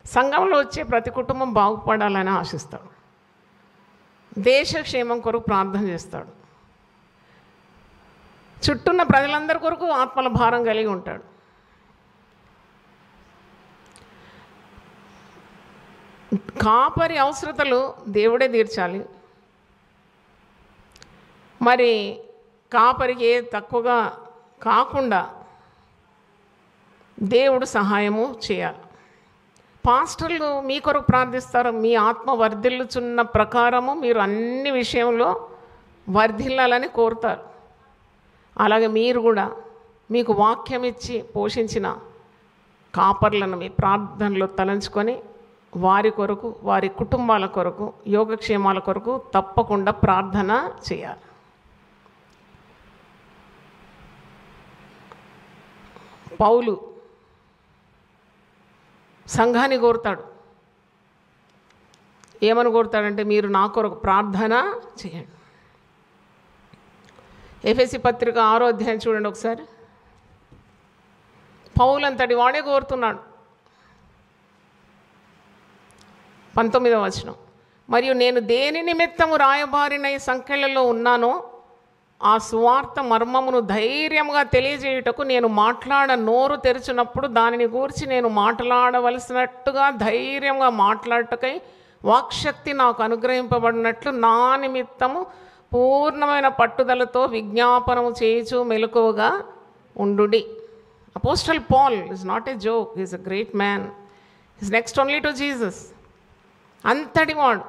సంఘంలో వచ్చే ప్రతి కుటుంబం బాగుపడాలని ఆశిస్తాడు. దేశక్షేమం కొరకు ప్రార్థన చేస్తాడు. చుట్టూన్న ప్రజలందరి కొరకు ఆత్మల భారం కలిగి ఉంటాడు. కాపరి అవసరతలు దేవుడే తీర్చాలి. మరి కాపరికి తక్కువగా కాకుండా దేవుడు సహాయము చేయాలి. పాస్టర్లు మీ కొరకు ప్రార్థిస్తారు. మీ ఆత్మ వర్ధిల్లుచున్న ప్రకారము మీరు అన్ని విషయంలో వర్ధిల్లాలని కోరుతారు. అలాగే మీరు కూడా మీకు వాక్యం ఇచ్చి పోషించిన కాపర్లను మీ ప్రార్థనలో తలంచుకొని వారి కొరకు, వారి కుటుంబాల కొరకు, యోగక్షేమాల కొరకు తప్పకుండా ప్రార్థన చేయాలి. పౌలు సంఘాన్ని కోరుతాడు. ఏమని కోరుతాడంటే, మీరు నా కొరకు ప్రార్థన చేయండి. ఎఫెసీ పత్రిక 6వ అధ్యాయం చూడండి ఒకసారి. పౌలు అంతటి వాడే కోరుతున్నాడు. 19వ వచనం. మరియు నేను దేని నిమిత్తము రాయబారినై సంఖ్యలలో ఉన్నానో ఆ సువార్త మర్మమును ధైర్యంగా తెలియజేయుటకు నేను నోరు తెరిచినప్పుడు దానిని గూర్చి నేను మాట్లాడవలసినట్టుగా ధైర్యంగా మాట్లాడటకై వాక్శక్తి నాకు అనుగ్రహింపబడినట్లు నా నిమిత్తము పూర్ణమైన పట్టుదలతో విజ్ఞాపనము చేయుచు మెలకువగా ఉండుడి. Apostle Paul is not a joke, is a great man, is next only to Jesus. అంతటి వాడు.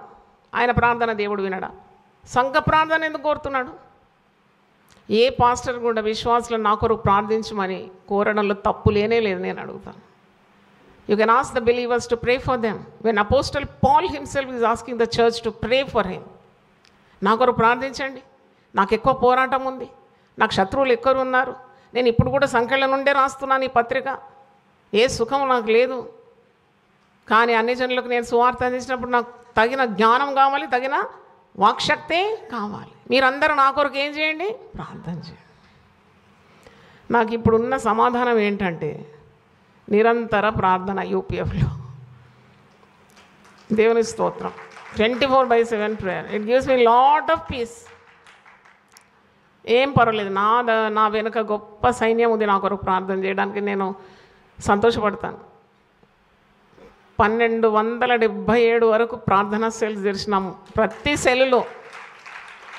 ఆయన ప్రార్థన దేవుడు వినడా? సంఘ ప్రార్థన ఎందుకు కోరుతున్నాడు? ఏ పాస్టర్ కూడా విశ్వాసులను నా కొరకు ప్రార్థించమని కోరడంలో తప్పు లేనే లేదు. నేను అడుగుతాను. You can ask the believers to pray for them. When Apostle Paul himself is asking the church to pray for him. నా కొరకు ప్రార్థించండి, నాకు ఎక్కువ పోరాటం ఉంది, నాకు శత్రువులు ఎక్కువ ఉన్నారు, నేను ఇప్పుడు కూడా సంఖ్యల నుండే రాస్తున్నాను ఈ పత్రిక, ఏ సుఖం నాకు లేదు, కానీ అన్ని జనులకు నేను సువార్త అందించినప్పుడు నాకు తగిన జ్ఞానం కావాలి, తగిన వాక్శక్తే కావాలి. మీరందరూ నా కొరకు ఏం చేయండి? ప్రార్థన చేయండి. నాకు ఇప్పుడున్న సమాధానం ఏంటంటే నిరంతర ప్రార్థన యూపీఎఫ్లో. దేవుని స్తోత్రం. 24/7 prayer. It gives me lot of piece. ఏం పర్వాలేదు, నా వెనుక గొప్ప సైన్యం ఉంది నా కొరకు ప్రార్థన చేయడానికి. నేను సంతోషపడతాను. 1277 వరకు ప్రార్థనా సెల్స్ తెరిచినాము. ప్రతి సెల్లో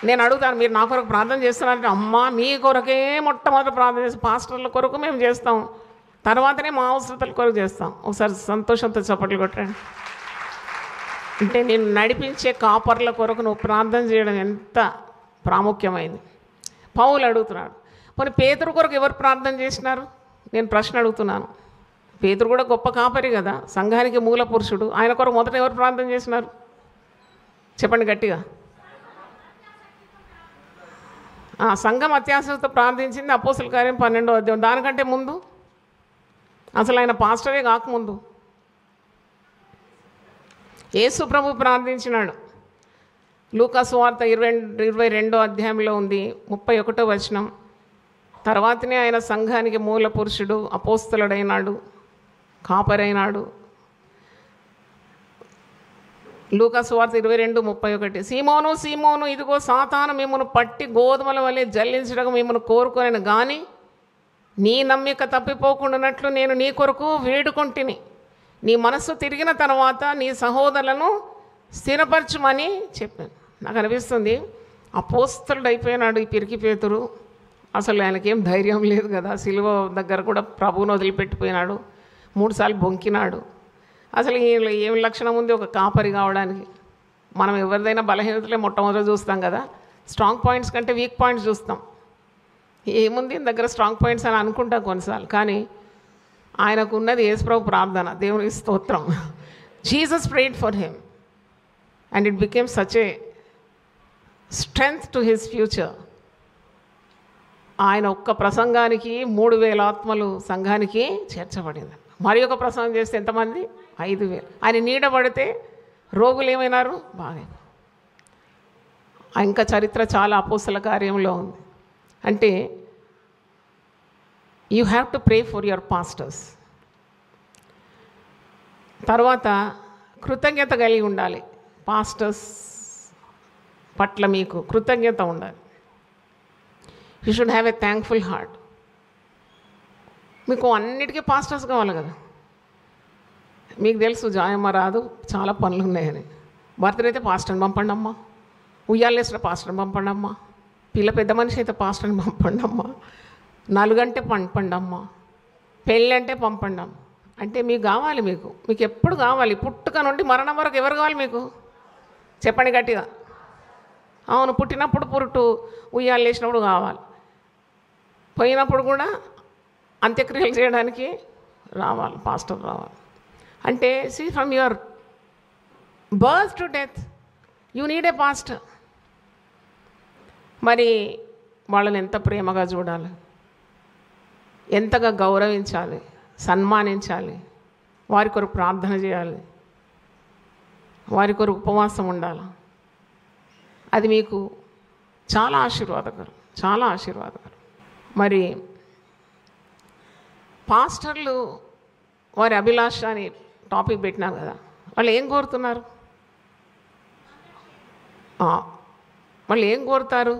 నేను అడుగుతాను, మీరు నా కొరకు ప్రార్థన చేస్తున్నారంటే, అమ్మ మీ కొరకే మొట్టమొదటి ప్రార్థన చేస్తాం, పాస్టర్ల కొరకు మేము చేస్తాం, తర్వాతనే మా అవసరతల కొరకు చేస్తాం. ఒకసారి సంతోషంతో చప్పట్లు కొట్టండి. అంటే నేను నడిపించే కాపర్ల కొరకు నువ్వు ప్రార్థన చేయడం ఎంత ప్రాముఖ్యమైంది. పౌలు అడుగుతున్నాడు, పోనీ పేతురు కొరకు ఎవరు ప్రార్థన చేసినారు? నేను ప్రశ్న అడుగుతున్నాను. పేతురు కూడా గొప్ప కాపరి కదా, సంఘానికి మూల పురుషుడు. ఆయన కొరకు మొదట ఎవరు ప్రార్థన చేసినారు? చెప్పండి గట్టిగా. సంఘం అత్యాశతో ప్రార్థించింది అపోస్తల కార్యం 12వ అధ్యాయం. దానికంటే ముందు అసలు ఆయన పాస్టరే కాకముందు యేసు ప్రభు ప్రార్థించినాడు. లూకా సువార్త 22వ అధ్యాయంలో ఉంది, 31వ వచనం. తర్వాతనే ఆయన సంఘానికి మూల పురుషుడు, అపోస్తలుడైనాడు, కాపరైనాడు. లూకా సువార్త 22:31. సీమోను సీమోను, ఇదిగో సాతాను మిమ్మను పట్టి గోధుమల వలె జల్లించడం మిమ్మను కోరుకొనను, కానీ నీ నమ్మిక తప్పిపోకుండానట్లు నేను నీ కొరకు వేడుకొంటిని. నీ మనస్సు తిరిగిన తర్వాత నీ సహోదరులను స్థిరపరచుమని చెప్పాను. నాకు అనిపిస్తుంది అపోస్తలుడు అయిపోయినాడు ఈ పిరికి పేతురు. అసలు ఆయనకేం ధైర్యం లేదు కదా, సిలువ దగ్గర కూడా ప్రభువును వదిలిపెట్టిపోయినాడు, 3 సార్లు బొంకినాడు. అసలు ఏం లక్షణం ఉంది ఒక కాపరి కావడానికి? మనం ఎవరిదైనా బలహీనతలే మొట్టమొదటి చూస్తాం కదా, స్ట్రాంగ్ పాయింట్స్ కంటే వీక్ పాయింట్స్ చూస్తాం. ఏముంది దగ్గర స్ట్రాంగ్ పాయింట్స్ అని అనుకుంటాం కొన్నిసార్లు, కానీ ఆయనకు ఉన్నది యేసుప్రభు ప్రార్థన. దేవునికి స్తోత్రం. Jesus prayed for him and it became such a strength to his future. ఆయన ఒక్క ప్రసంగానికి 3000 ఆత్మలు సంఘానికి చేర్చబడింది. మరి ఒక ప్రసంగం చేస్తే ఎంతమంది? 5000. ఆయన నీడబడితే రోగులు ఏమైనారు? బాగా. ఇంకా చరిత్ర చాలా అపోస్తల కార్యంలో ఉంది. అంటే you have to pray for your pastors. తర్వాత కృతజ్ఞత కలిగి ఉండాలి. పాస్టర్స్ పట్ల మీకు కృతజ్ఞత ఉండాలి. You should have a thankful heart. మీకు అన్నిటికీ పాస్టర్స్ కావాలి కదా. మీకు తెలుసు జాయమ్మ రాదు, చాలా పనులు ఉన్నాయని. బర్త్డే అయితే పాస్టర్ని పంపండి అమ్మా, ఉయ్యాలేసిన పాస్టర్ని పంపండి అమ్మా, పిల్ల పెద్ద మనిషి అయితే పాస్టర్ని పంపండి అమ్మా, నలుగంటే పంపండి అమ్మా, పెళ్ళి అంటే పంపండి అమ్మ. అంటే మీకు కావాలి, మీకు ఎప్పుడు కావాలి? పుట్టుక నుండి మరణం వరకు ఎవరు కావాలి మీకు? చెప్పండి గట్టిగా. అవును, పుట్టినప్పుడు పురుటు, ఉయ్యాలు వేసినప్పుడు కావాలి, పోయినప్పుడు కూడా అంత్యక్రియలు చేయడానికి రావాలి, పాస్టర్ రావాలి. అంటే see from your birth to death you need a pastor. మరి వాళ్ళని ఎంత ప్రేమగా చూడాలి, ఎంతగా గౌరవించాలి, సన్మానించాలి, వారి కొరకు ప్రార్థన చేయాలి, వారి కొరకు ఉపవాసం ఉండాలి. అది మీకు చాలా ఆశీర్వాదకరం, చాలా ఆశీర్వాదకరం. మరి పాస్టర్లు వారి అభిలాష అని టాపిక్ పెట్టినారు కదా, వాళ్ళు ఏం కోరుతున్నారు? వాళ్ళు ఏం కోరుతారు?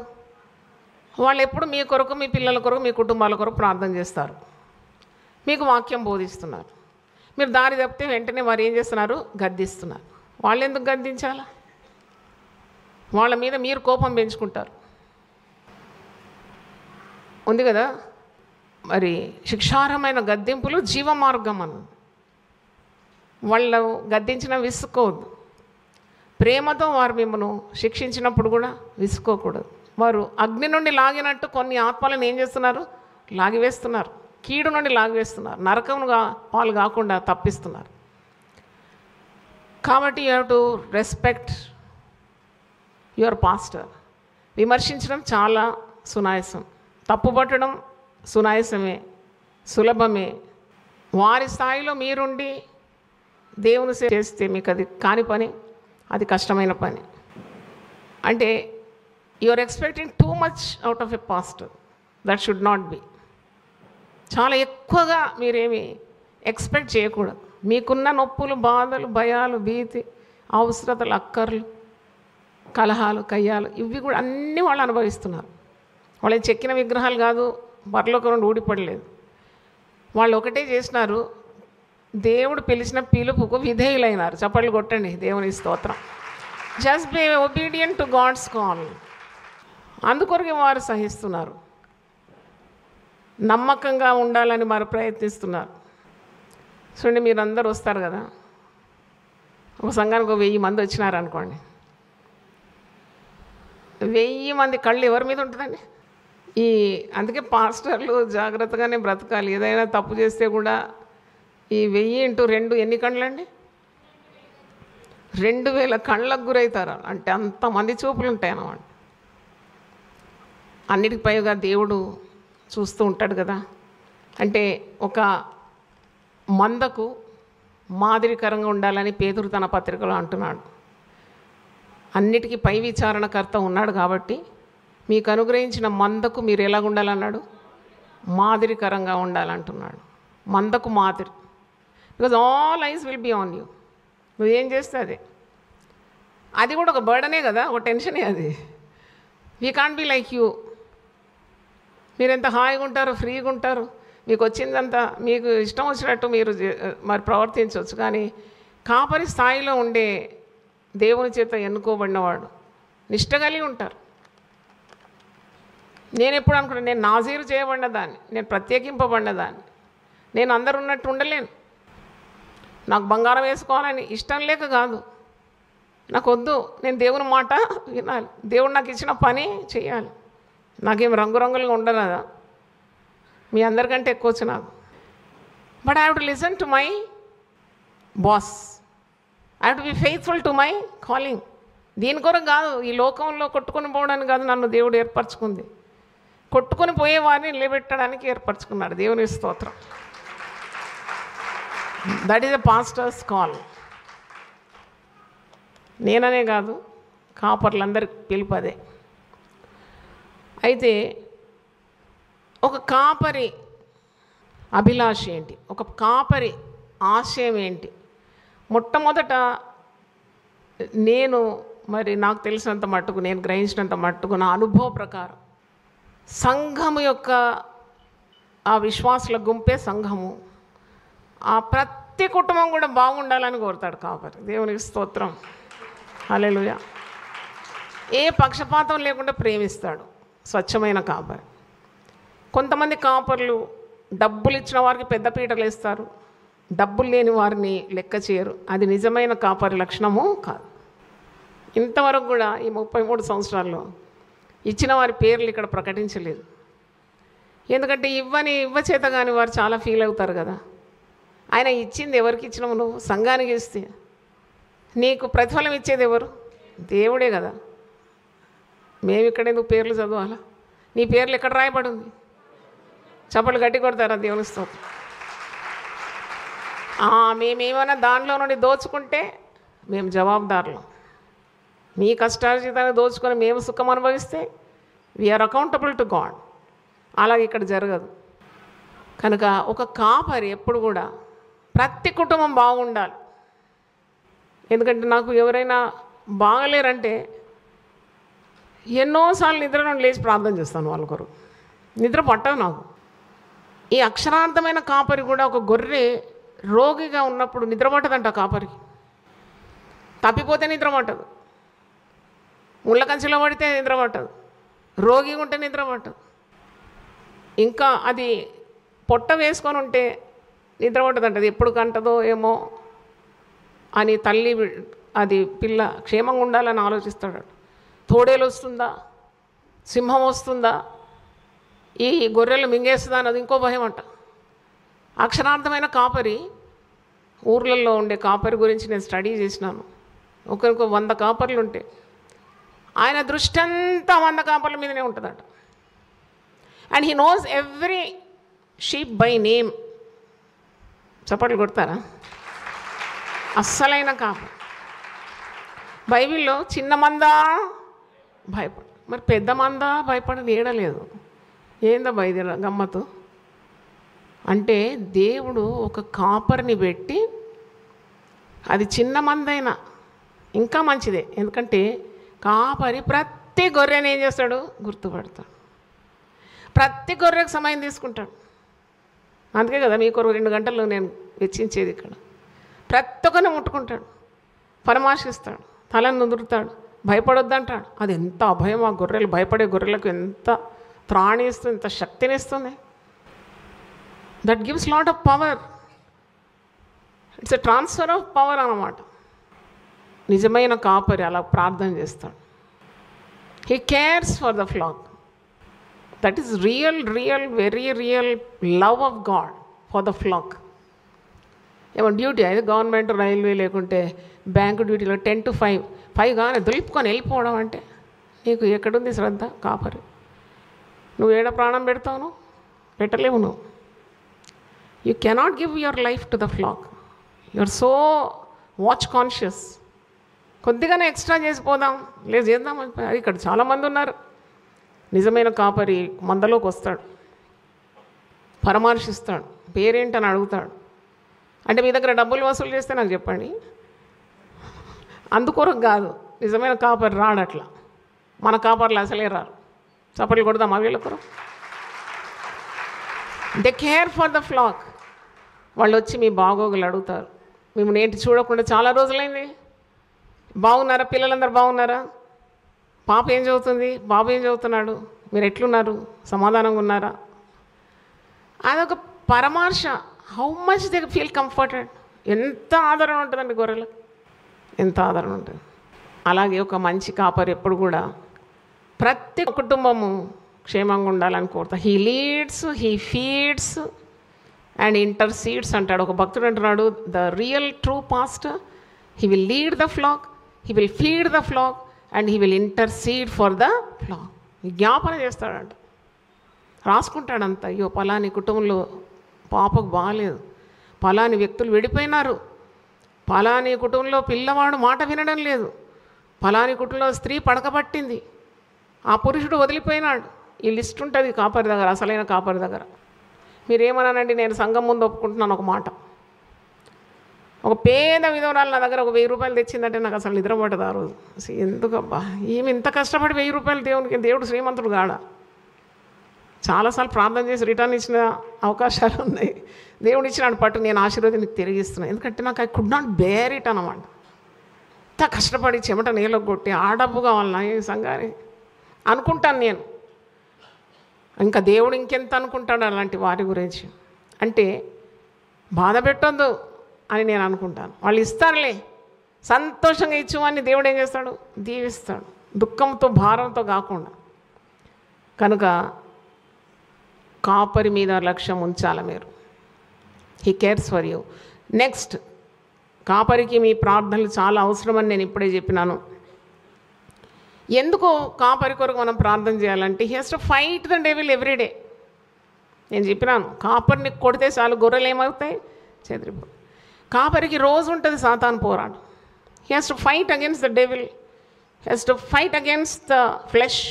వాళ్ళు ఎప్పుడు మీ కొరకు, మీ పిల్లల కొరకు, మీ కుటుంబాల కొరకు ప్రార్థన చేస్తారు, మీకు వాక్యం బోధిస్తున్నారు. మీరు దారి తప్పితే వెంటనే వారు ఏం చేస్తున్నారు? గద్దిస్తున్నారు. వాళ్ళు ఎందుకు గద్దించాలా? వాళ్ళ మీద మీరు కోపం పెంచుకుంటారు. ఉంది కదా మరి, శిక్షార్హమైన గద్దింపులు జీవ మార్గం అను. వాళ్ళు గద్దించిన విసుకోవద్దు. ప్రేమతో వారు మిమ్మల్ని శిక్షించినప్పుడు కూడా విసుకోకూడదు. వారు అగ్ని నుండి లాగినట్టు కొన్ని ఆత్మలను ఏం చేస్తున్నారు? లాగివేస్తున్నారు. కీడు నుండి లాగవేస్తున్నారు, నరకముగా పాలు కాకుండా తప్పిస్తున్నారు. కాబట్టి you have to respect your pastor. విమర్శించడం చాలా సునాయాసం, తప్పుపట్టడం సునాయాసమే, సులభమే. వారి స్థాయిలో మీరుండి దేవుని చేస్తే మీకు అది కాని పని, అది కష్టమైన పని. అంటే you are expecting too much out of a pastor. That should not be. చాలా ఎక్కువగా మీరేమి ఎక్స్పెక్ట్ చేయకూడదు. మీకున్న నొప్పులు, బాధలు, భయాలు, భీతి, అవసరతలు, అక్కర్లు, కలహాలు, కయ్యాలు, ఇవి కూడా అన్నీ వాళ్ళు అనుభవిస్తున్నారు. వాళ్ళు చెక్కిన విగ్రహాలు కాదు, పరలోకం నుండి ఊడిపడలేదు. వాళ్ళు ఒకటే చేసినారు, దేవుడు పిలిచిన పిలుపుకు విధేయులైనారు. చప్పట్లు కొట్టండి, దేవుని స్తోత్రం. Just be obedient to God's call. అందుకొరకే వారు సహిస్తున్నారు, నమ్మకంగా ఉండాలని వారు ప్రయత్నిస్తున్నారు. చూడండి, మీరు అందరు వస్తారు కదా, ఒక సంఘానికి 1000 మంది వచ్చినారనుకోండి, 1000 మంది కళ్ళు ఎవరి మీద ఉంటుందండి? అందుకే పాస్టర్లు జాగ్రత్తగానే బ్రతకాలి. ఏదైనా తప్పు చేస్తే కూడా ఈ 1000 × 2 ఎన్ని కళ్ళండి? 2000 కళ్ళకు గురవుతారు. అంటే అంతమంది చూపులు ఉంటాయి అన్నమాట. అన్నిటికి పైగా దేవుడు చూస్తూ ఉంటాడు కదా. అంటే ఒక మందకు మాదిరికరంగా ఉండాలని పేతురు తన పత్రికలో అంటున్నాడు. అన్నిటికీ పై విచారణకర్త ఉన్నాడు కాబట్టి మీకు అనుగ్రహించిన మందకు మీరు ఎలాగ ఉండాలన్నాడు? మాదిరికరంగా ఉండాలంటున్నాడు. మందకు మాదిరి. Because all eyes will be on you. నువ్వేం చేస్తే అది కూడా ఒక బర్డనే కదా, ఒక టెన్షనే అది. We can't be like you. మీరు ఎంత హాయిగా ఉంటారు, ఫ్రీగా ఉంటారు, మీకు వచ్చిందంతా మీకు ఇష్టం వచ్చినట్టు మీరు మరి ప్రవర్తించవచ్చు. కానీ కాపరి స్థాయిలో ఉండే దేవుని చేత ఎన్నుకోబడినవాడు నిష్ట కలిగి ఉంటారు. నేను ఎప్పుడు అనుకున్నాను, నేను నాజీరు చేయబడిన దాన్ని, నేను ప్రత్యేకింపబడిన దాన్ని, నేను అందరు ఉన్నట్టు ఉండలేను. నాకు బంగారం వేసుకోవాలని ఇష్టం లేక కాదు, నాకు వద్దు. నేను దేవుని మాట వినాలి, దేవుడు నాకు ఇచ్చిన పని చేయాలి. నాకేం రంగురంగులుగా ఉండదా? మీ అందరికంటే ఎక్కువ వచ్చు నాకు. But I have to listen to my boss. I have to be faithful to my calling. దీని కొరకు కాదు, ఈ లోకంలో కొట్టుకొని పోవడానికి కాదు నన్ను దేవుడు ఏర్పరచుకుంది. కొట్టుకొని పోయేవారిని నిలబెట్టడానికి ఏర్పరచుకున్నాడు. దేవుని స్తోత్రం. That is a pastors call. నేననే కాదు, కాపర్లందరికీ పిలుపు అదే. అయితే ఒక కాపరి అభిలాష ఏంటి? ఒక కాపరి ఆశయం ఏంటి? మొట్టమొదట నాకు తెలిసినంత మట్టుకు, నేను గ్రహించినంత మట్టుకు, నా అనుభవ ప్రకారం సంఘము యొక్క ఆ విశ్వాసుల గుంపే సంఘము. ఆ ప్రతి కుటుంబం కూడా బాగుండాలని కోరుతాడు కాపరి. దేవునికి స్తోత్రం, హల్లెలూయా. ఏ పక్షపాతం లేకుండా ప్రేమిస్తాడు స్వచ్ఛమైన కాపరి. కొంతమంది కాపర్లు డబ్బులు ఇచ్చిన వారికి పెద్ద పీటలు వేస్తారు, డబ్బులు లేని వారిని లెక్క చేయరు. అది నిజమైన కాపరి లక్షణము కాదు. ఇంతవరకు కూడా ఈ 33 సంవత్సరాల్లో ఇచ్చిన వారి పేర్లు ఇక్కడ ప్రకటించలేదు. ఎందుకంటే ఇవ్వచేత కానీ వారు చాలా ఫీల్ అవుతారు కదా. ఆయన ఇచ్చింది ఎవరికి ఇచ్చినావు? నువ్వు సంఘానికి ఇస్తే నీకు ప్రతిఫలం ఇచ్చేది ఎవరు? దేవుడే కదా. మేము ఇక్కడ ఎందుకు పేర్లు చదవాలా? నీ పేర్లు ఎక్కడ రాయబడి ఉంది? చప్పట్లు గట్టి కొడతారా? దేవుని స్తోత్రం. మేమేమైనా దానిలో నుండి దోచుకుంటే మేము జవాబుదారులు. మీ కష్టార్జితాన్ని దోచుకొని మేము సుఖం అనుభవిస్తే వీఆర్ అకౌంటబుల్ టు గాడ్. అలాగే ఇక్కడ జరగదు. కనుక ఒక కాపరి ఎప్పుడు కూడా ప్రతి కుటుంబం బాగుండాలి. ఎందుకంటే నాకు ఎవరైనా బాగలేరంటే ఎన్నోసార్లు నిద్ర నుండి లేచి ప్రార్థన చేస్తాను వాళ్ళ కొరకు. నిద్ర పట్టదు నాకు. ఈ అక్షరార్థమైన కాపరి కూడా, ఒక గొర్రె రోగిగా ఉన్నప్పుడు నిద్ర పట్టదంట కాపరికి. తప్పిపోతే నిద్ర పట్టదు, ముళ్ళ కంచెలో పడితే నిద్ర పట్టదు, రోగిగా ఉంటే నిద్ర పట్టదు, ఇంకా అది పొట్ట వేసుకొని ఉంటే నిద్ర పట్టదంట. అది ఎప్పుడు కంటదో ఏమో అని తల్లి అది పిల్ల క్షేమంగా ఉండాలని ఆలోచిస్తాడు. తోడేలు వస్తుందా, సింహం వస్తుందా, ఈ గొర్రెలు మింగేస్తుందా అన్నది ఇంకో భయం అంట. అక్షరార్థమైన కాపరి, ఊర్లలో ఉండే కాపరి గురించి నేను స్టడీ చేసినాను. ఒకరికి 100 కాపర్లు ఉంటే ఆయన దృష్టి అంతా 100 కాపర్ల మీదనే ఉంటుందట. And he knows every sheep by name. చప్పట్లు కొడతారా? అస్సలైన కాపరి. బైబిల్లో చిన్న మందా భయపడ, మరి పెద్ద మందా భయపడని ఏడలేదు. ఏందో బైది గమ్మత్తు అంటే, దేవుడు ఒక కాపర్ని పెట్టి, అది చిన్న మందైనా ఇంకా మంచిదే. ఎందుకంటే కాపరి ప్రతి గొర్రెని ఏం చేస్తాడు? గుర్తుపడతాడు. ప్రతి గొర్రెకు సమయం తీసుకుంటాడు. అందుకే కదా మీ కొరకు 2 గంటలు నేను వెచ్చించేది ఇక్కడ. ప్రతి ఒక్కరిని ముట్టుకుంటాడు, పరామర్శిస్తాడు, తలను నుదురుతాడు, భయపడొద్దంటాడు. అది ఎంత అభయం! ఆ గొర్రెలు, భయపడే గొర్రెలకు ఎంత త్రాణి ఇస్తుంది, ఎంత శక్తినిస్తుంది. That gives lot of power. It's a transfer of power అన్నమాట. నిజమైన కాపరి అలా ప్రార్థన చేస్తాడు. He cares for the flock. That is real very real love of God for the flock. ఏమో డ్యూటీ అయితే గవర్నమెంట్, రైల్వే, లేకుంటే బ్యాంకు డ్యూటీలో 10 to 5 కానీ దులుపుకొని వెళ్ళిపోవడం అంటే నీకు ఎక్కడుంది శ్రద్ధ? కాపరి. నువ్వు ఏడ ప్రాణం పెడతావు? పెట్టలేవు నువ్వు. You cannot give your life to the flock. You're so watch conscious. కొద్దిగానే ఎక్స్ట్రా చేసిపోదాం, లేదు చేద్దాం. ఇక్కడ చాలామంది ఉన్నారు. నిజమైన కాపరి మందలోకి వస్తాడు, పరామర్శిస్తాడు, పేరేంటని అడుగుతాడు. అంటే మీ దగ్గర డబ్బులు వసూలు చేస్తే నాకు చెప్పండి, అందుకొరకు కాదు. నిజమైన కాపరి రాడు అట్లా. మన కాపర్లు అసలే రారు. చప్పట్లు కొడదామా వీళ్ళ కొరకు? They care for the flax. వాళ్ళు వచ్చి మీ బాగోగులు అడుగుతారు. మేము నేటి చూడకుండా చాలా రోజులైంది. బాగున్నారా? పిల్లలందరూ బాగున్నారా? పాప ఏం చదువుతుంది? బాబు ఏం చదువుతున్నాడు? మీరు ఎట్లున్నారు? సమాధానంగా ఉన్నారా? అదొక పరామర్శ. How much they feel comforted. ఎంత ఆదరణ ఉంటుందండి గొర్రెలకు, ఎంత ఆదరణ ఉంటుంది. అలాగే ఒక మంచి కాపరి ఎప్పుడు కూడా ప్రతి కుటుంబము క్షేమంగా ఉండాలని కోరుతా. He leads, he feeds and intercedes అంటాడు. ఒక భక్తుడు అంటున్నాడు, the real true pastor, he will lead the flock, he will feed the flock and he will intercede for the flock. జ్ఞాపన చేస్తాడంట, రాసుకుంటాడంత. అయ్యో పలాని కుటుంబంలో పాపకు బాగాలేదు, పలాని వ్యక్తులు విడిపోయినారు, పలాని కుటుంబంలో పిల్లవాడు మాట వినడం లేదు, పలాని కుటుంబంలో స్త్రీ పడకబట్టింది, ఆ పురుషుడు వదిలిపోయినాడు. ఈ లిస్ట్ ఉంటుంది కాపరి దగ్గర, అసలైన కాపరి దగ్గర. మీరేమన్నానండి, నేను సంఘం ముందు ఒప్పుకుంటున్నాను ఒక మాట. ఒక పేద విధవరాలు నా దగ్గర ఒక 1000 రూపాయలు తెచ్చిందంటే నాకు అసలు నిద్రపట్టదు ఆ రోజు. ఎందుకబ్బా ఈమె ఇంత కష్టపడి 1000 రూపాయలు దేవునికి, దేవుడు శ్రీమంతుడు కాడా? చాలాసార్లు ప్రార్థన చేసి రిటర్న్ ఇచ్చిన అవకాశాలు ఉన్నాయి. దేవుడు ఇచ్చినాడు పట్టు, నేను ఆశీర్వాదం నీకు తిరిగిస్తున్నాను. ఎందుకంటే నాకు I could not bear it అన్నమాట. ఇంత కష్టపడి చెమట నీళ్ళకు కొట్టి ఆ డబ్బు కావాలన్నా ఈ సంఘాన్ని అనుకుంటాను నేను. ఇంకా దేవుడు ఇంకెంత అనుకుంటాడు అలాంటి వారి గురించి. అంటే బాధ పెట్టొద్దు అని నేను అనుకుంటాను. వాళ్ళు ఇస్తారులే, సంతోషంగా ఇచ్చువని దేవుడు ఏం చేస్తాడు? దీవిస్తాడు, దుఃఖంతో భారంతో కాకుండా. కనుక కాపరి మీద లక్ష్యం ఉంచాలి మీరు. He cares for you. Next, కాపరికి మీ ప్రార్థనలు చాలా అవసరమని నేను ఇప్పుడే చెప్పినాను. ఎందుకు కాపరి కొరకు మనం ప్రార్థన చేయాలంటే, he has to fight the devil everyday. నేను చెప్పినాను, కాపరిని కొడితే చాలు గొర్రెలు ఏమవుతాయి? చెదిరిపోయి. కాపరికి రోజు ఉంటుంది సాతాను పోరాటం. He has to fight against the devil, he has to fight against the flesh.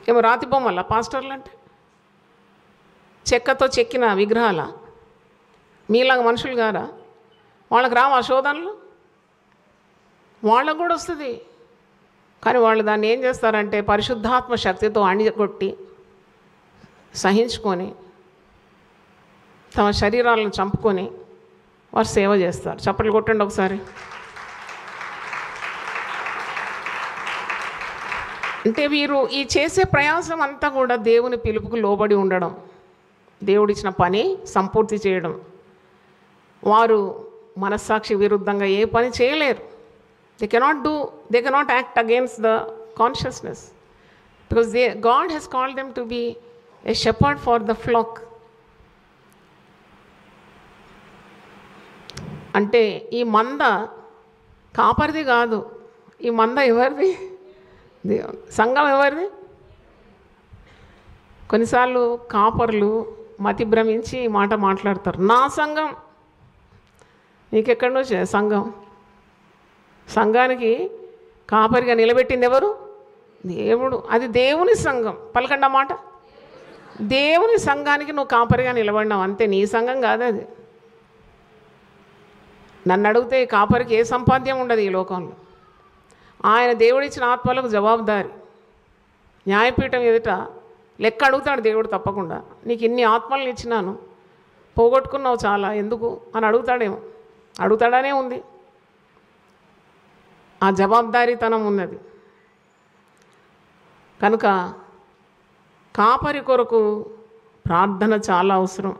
ఏమో రాతి బొమ్మల పాస్టర్లు అంటే చెక్కతో చెక్కిన విగ్రహాల? మీలాగా మనుషులు గారా? వాళ్ళకి రావా శోధనలు? వాళ్ళకు కూడా వస్తుంది. కానీ వాళ్ళు దాన్ని ఏం చేస్తారంటే పరిశుద్ధాత్మ శక్తితో అణిగొట్టి సహించుకొని తమ శరీరాలను చంపుకొని వారు సేవ చేస్తారు. చప్పట్లు కొట్టండి ఒకసారి. అంటే వీరు ఈ చేసే ప్రయాసం అంతా కూడా దేవుని పిలుపుకు లోబడి ఉండడం, దేవుడిచ్చిన పని సంపూర్తి చేయడం. వారు మనస్సాక్షి విరుద్ధంగా ఏ పని చేయలేరు. They cannot act against the consciousness, because God he's called them to be a shepherd for the flock. అంటే ఈ మంద కాపరిది కాదు, ఈ మంద ఎవరిది? దేవుని. సంఘం ఎవరిది? కొన్నిసార్లు కాపర్లు మతి భ్రమించి ఈ మాట మాట్లాడతారు, నా సంఘం. నీకెక్కడో సంఘం? సంఘానికి కాపరిగా నిలబెట్టింది ఎవరు? దేవుడు. అది దేవుని సంఘం. పలకండి మాట. దేవుని సంఘానికి నువ్వు కాపరిగా నిలబడినావు అంతే, నీ సంఘం కాదు అది. నన్ను అడిగితే కాపరికి ఏ సంపాద్యం ఉండదు ఈ లోకంలో. ఆయన దేవుడిచ్చిన ఆత్మలకు జవాబుదారి. న్యాయపీఠం ఎదుట లెక్క అడుగుతాడు దేవుడు తప్పకుండా. నీకు ఇన్ని ఆత్మలను ఇచ్చినాను, పోగొట్టుకున్నావు చాలా, ఎందుకు అని అడుగుతాడేమో. అడుగుతాడనే ఉంది. ఆ జవాబుదారీతనం ఉన్నది. కనుక కాపరి కొరకు ప్రార్థన చాలా అవసరం.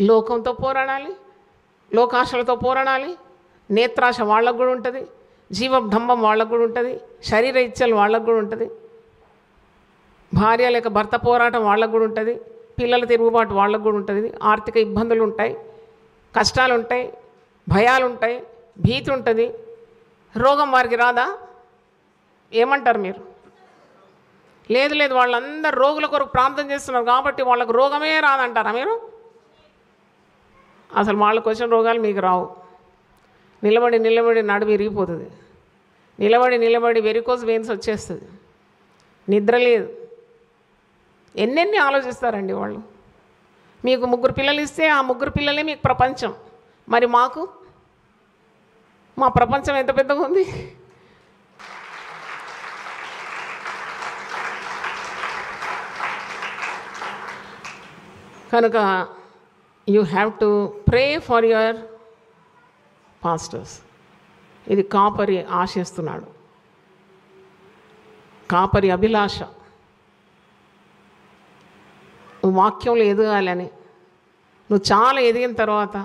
లోకంతో పోరాడాలి, లోకాశలతో పోరాడాలి. నేత్రాశ వాళ్ళకు కూడా ఉంటుంది, జీవబ్డంబం వాళ్ళకు కూడా ఉంటుంది, శరీర ఇచ్చలు వాళ్ళకు కూడా ఉంటుంది, భార్య లేక భర్త పోరాటం వాళ్ళకు కూడా ఉంటుంది, పిల్లల తిరుగుబాటు వాళ్ళకు కూడా ఉంటుంది, ఆర్థిక ఇబ్బందులు ఉంటాయి, కష్టాలు ఉంటాయి, భయాలు ఉంటాయి, భీతి ఉంటుంది. రోగం వారికి రాదా? ఏమంటారు మీరు? లేదు లేదు, వాళ్ళందరూ రోగుల కొరకు ప్రార్థన చేస్తున్నారు కాబట్టి వాళ్ళకు రోగమే రాదంటారా మీరు? అసలు వాళ్ళకు వచ్చిన రోగాలు మీకు రావు. నిలబడి నిలబడి నడుము విరిగిపోతుంది, నిలబడి నిలబడి వెరికోస్ వెయిన్స్ వచ్చేస్తుంది, నిద్ర లేదు. ఎన్నెన్ని ఆలోచిస్తారండి వాళ్ళు. మీకు 3 పిల్లలు ఇస్తే ఆ 3 పిల్లలే మీకు ప్రపంచం. మరి మాకు మా ప్రపంచం ఎంత పెద్దగా ఉంది. కనుక you have to pray for your pastors. ఇది కాపరి ఆశిస్తున్నాడు, కాపరి అభిలాష. నువ్వు వాక్యంలో ఎదగాలని, నువ్వు చాలా ఎదిగిన తర్వాత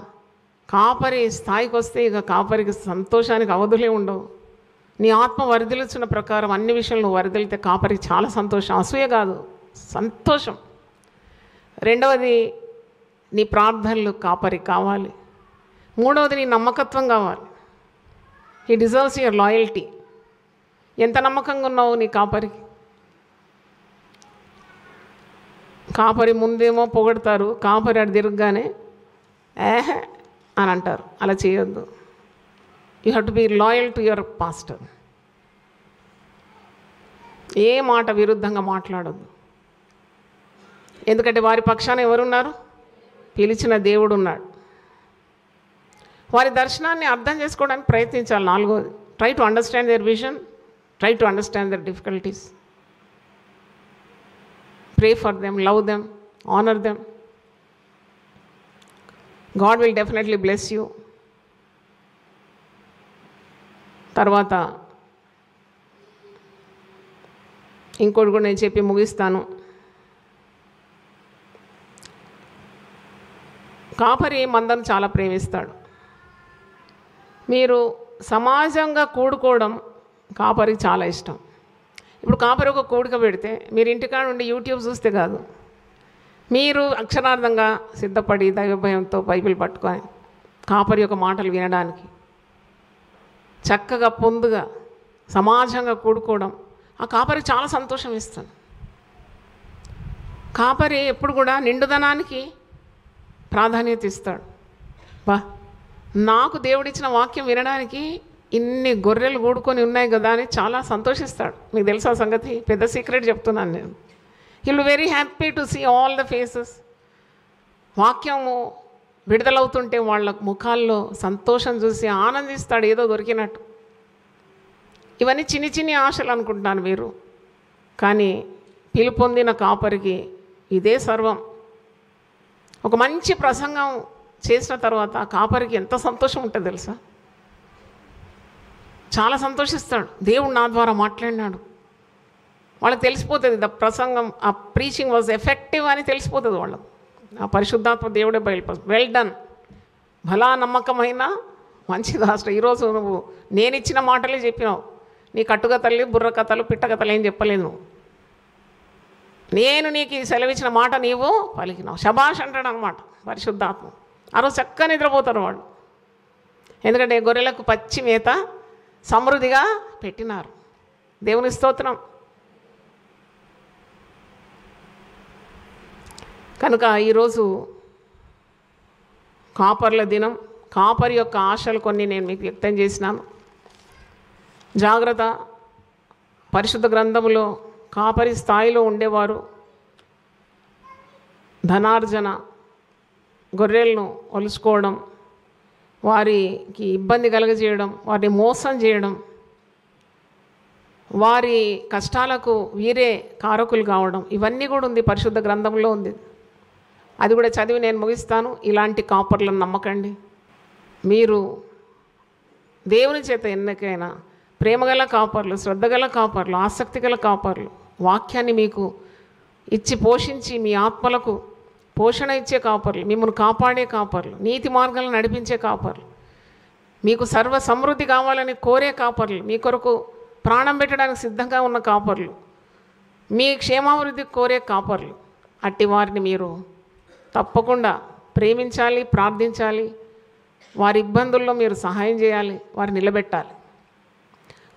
కాపరి స్థాయికి వస్తే ఇక కాపరికి సంతోషానికి అవధులే ఉండవు. నీ ఆత్మ వరిదిలుచున్న ప్రకారం అన్ని విషయాలు నువ్వు వరిదిలితే కాపరికి చాలా సంతోషం, అసూయ కాదు సంతోషం. రెండవది, నీ ప్రార్థనలు కాపరి కావాలి. మూడవది, నీ నమ్మకత్వం కావాలి. He deserves your loyalty. ఎంత నమ్మకంగా ఉన్నావు నీ కాపరికి? కాపరి ముందేమో పొగడతారు, కాపరి అటు తిరగగానే ఏహే అని అంటారు. అలా చేయొద్దు. You have to be loyal to your pastor. ఏ మాట విరుద్ధంగా మాట్లాడొద్దు. ఎందుకంటే వారి పక్షాన ఎవరున్నారు? పిలిచిన దేవుడు ఉన్నాడు. వారి దర్శనాన్ని అర్థం చేసుకోవడానికి ప్రయత్నించాలి. నాలుగోది, try to understand their vision, try to understand their difficulties. Pray for them, love them, honor them. God will definitely bless you. తర్వాత ఇంకోటి కూడా నేను చెప్పి ముగిస్తాను. కాపరి మందను చాలా ప్రేమిస్తాడు. మీరు సమాజంగా కూడుకోవడం కాపరికి చాలా ఇష్టం. ఇప్పుడు కాపరి ఒక కూడిక పెడితే మీరు ఇంటికాడ ఉండి యూట్యూబ్ చూస్తే కాదు, మీరు అక్షరార్థంగా సిద్ధపడి దైవభయంతో బైబిల్ పట్టుకొని కాపరి యొక్క మాటలు వినడానికి చక్కగా పొందుగా సమాజంగా కూడుకోవడం ఆ కాపరికి చాలా సంతోషం ఇస్తుంది. కాపరి ఎప్పుడు కూడా నిండుదనానికి ప్రాధాన్యత ఇస్తాడు. నాకు దేవుడిచ్చిన వాక్యం వినడానికి ఇన్ని గొర్రెలు కూడుకొని ఉన్నాయి కదా అని చాలా సంతోషిస్తాడు. మీకు తెలుసా సంగతి? పెద్ద సీక్రెట్ చెప్తున్నాను నేను. He'll very happy to see all the faces. వాక్యము విడుదలవుతుంటే వాళ్ళ ముఖాల్లో సంతోషం చూసి ఆనందిస్తాడు, ఏదో దొరికినట్టు. ఇవన్నీ చిన్ని చిన్ని ఆశలు అనుకుంటున్నాను మీరు, కానీ పిలుపొందిన కాపరికి ఇదే సర్వం. ఒక మంచి ప్రసంగం చేసిన తర్వాత ఆ కాపరికి ఎంత సంతోషం ఉంటుంది తెలుసా? చాలా సంతోషిస్తాడు. దేవుడు నా ద్వారా మాట్లాడినాడు. వాళ్ళకి తెలిసిపోతుంది ద ప్రసంగం, ఆ ప్రీచింగ్ వాజ్ ఎఫెక్టివ్ అని తెలిసిపోతుంది వాళ్ళకు. ఆ పరిశుద్ధాత్మ దేవుడే బయలుపరుస్తుంది. వెల్ డన్, భలా నమ్మకమైన మంచి దాస్టర్. ఈరోజు నువ్వు నేను ఇచ్చిన మాటలే చెప్పినావు. నీ కట్టుకథలు, బుర్ర కథలు, పిట్ట కథలు ఏం చెప్పలేదు నువ్వు. నేను నీకు సెలవిచ్చిన మాట నీవు పలికినావు. శబాష్ అంటాడు అనమాట పరిశుద్ధాత్మ. ఆ రోజు చక్కగా నిద్రపోతారు వాళ్ళు. ఎందుకంటే గొర్రెలకు పచ్చి మేత సమృద్ధిగా పెట్టినారు. దేవుని స్తోత్రం. కనుక ఈరోజు కాపర్ల దినం. కాపరి యొక్క ఆశలు కొన్ని నేను మీకు వ్యక్తం చేసినాను. జాగ్రత్త. పరిశుద్ధ గ్రంథములో కాపరి స్థాయిలో ఉండేవారు ధనార్జన, గొర్రెలను ఒలుచుకోవడం, వారికి ఇబ్బంది కలగజేయడం, వారిని మోసం చేయడం, వారి కష్టాలకు వీరే కారకులు కావడం, ఇవన్నీ కూడా ఉంది, పరిశుద్ధ గ్రంథంలో ఉంది. అది కూడా చదివి నేను ముగిస్తాను. ఇలాంటి కాపర్లను నమ్మకండి. మీరు దేవుని చేత ఎన్నికైన ప్రేమగల కాపర్లు, శ్రద్ధగల కాపర్లు, ఆసక్తిగల కాపర్లు, వాక్యాన్ని మీకు ఇచ్చి పోషించి మీ ఆత్మలకు పోషణ ఇచ్చే కాపర్లు, మిమ్మల్ని కాపాడే కాపర్లు, నీతి మార్గాలను నడిపించే కాపర్లు, మీకు సర్వ సమృద్ధి కావాలని కోరే కాపర్లు, మీ కొరకు ప్రాణం పెట్టడానికి సిద్ధంగా ఉన్న కాపర్లు, మీ క్షేమాభివృద్ధి కోరే కాపర్లు, అట్టి వారిని మీరు తప్పకుండా ప్రేమించాలి, ప్రార్థించాలి. వారి ఇబ్బందుల్లో మీరు సహాయం చేయాలి, వారిని నిలబెట్టాలి.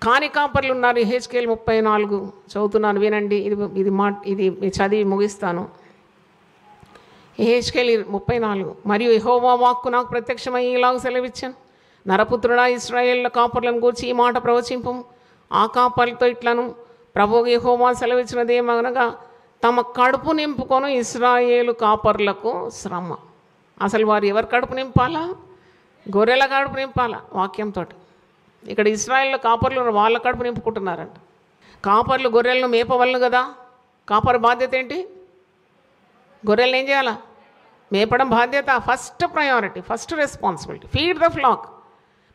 కాని కాపర్లు ఉన్నారు. యెహెజ్కేలు 34 చదువుతున్నాను, వినండి. ఇది చదివి ముగిస్తాను. యెహెజ్కేలు 34. మరియు యెహోవా వాక్కు నాకు ప్రత్యక్షమై ఇలాగ సెలవిచ్చాను, నరపుత్రుడా, ఇశ్రాయేళ్ల కాపర్లను గూర్చి ఈ మాట ప్రవచింపు. ఆ కాపర్లతో ఇట్లను, ప్రభువు యెహోవా సెలవిచ్చినదేమనగా, తమ కడుపు నింపుకొని ఇశ్రాయేలు కాపర్లకు శ్రమ. అసలు వారు ఎవరు కడుపు నింపాలా? గొర్రెల కడుపు నింపాలా వాక్యంతో. ఇక్కడ ఇశ్రాయేల్ కాపర్లు వాళ్ళ కడుపు నింపుకుంటున్నారంట. కాపర్లు గొర్రెలను మేపవలను కదా. కాపర్ బాధ్యత ఏంటి? గొర్రెలను ఏం చేయాలా? మేపడం బాధ్యత. First priority, first responsibility. Feed the flock.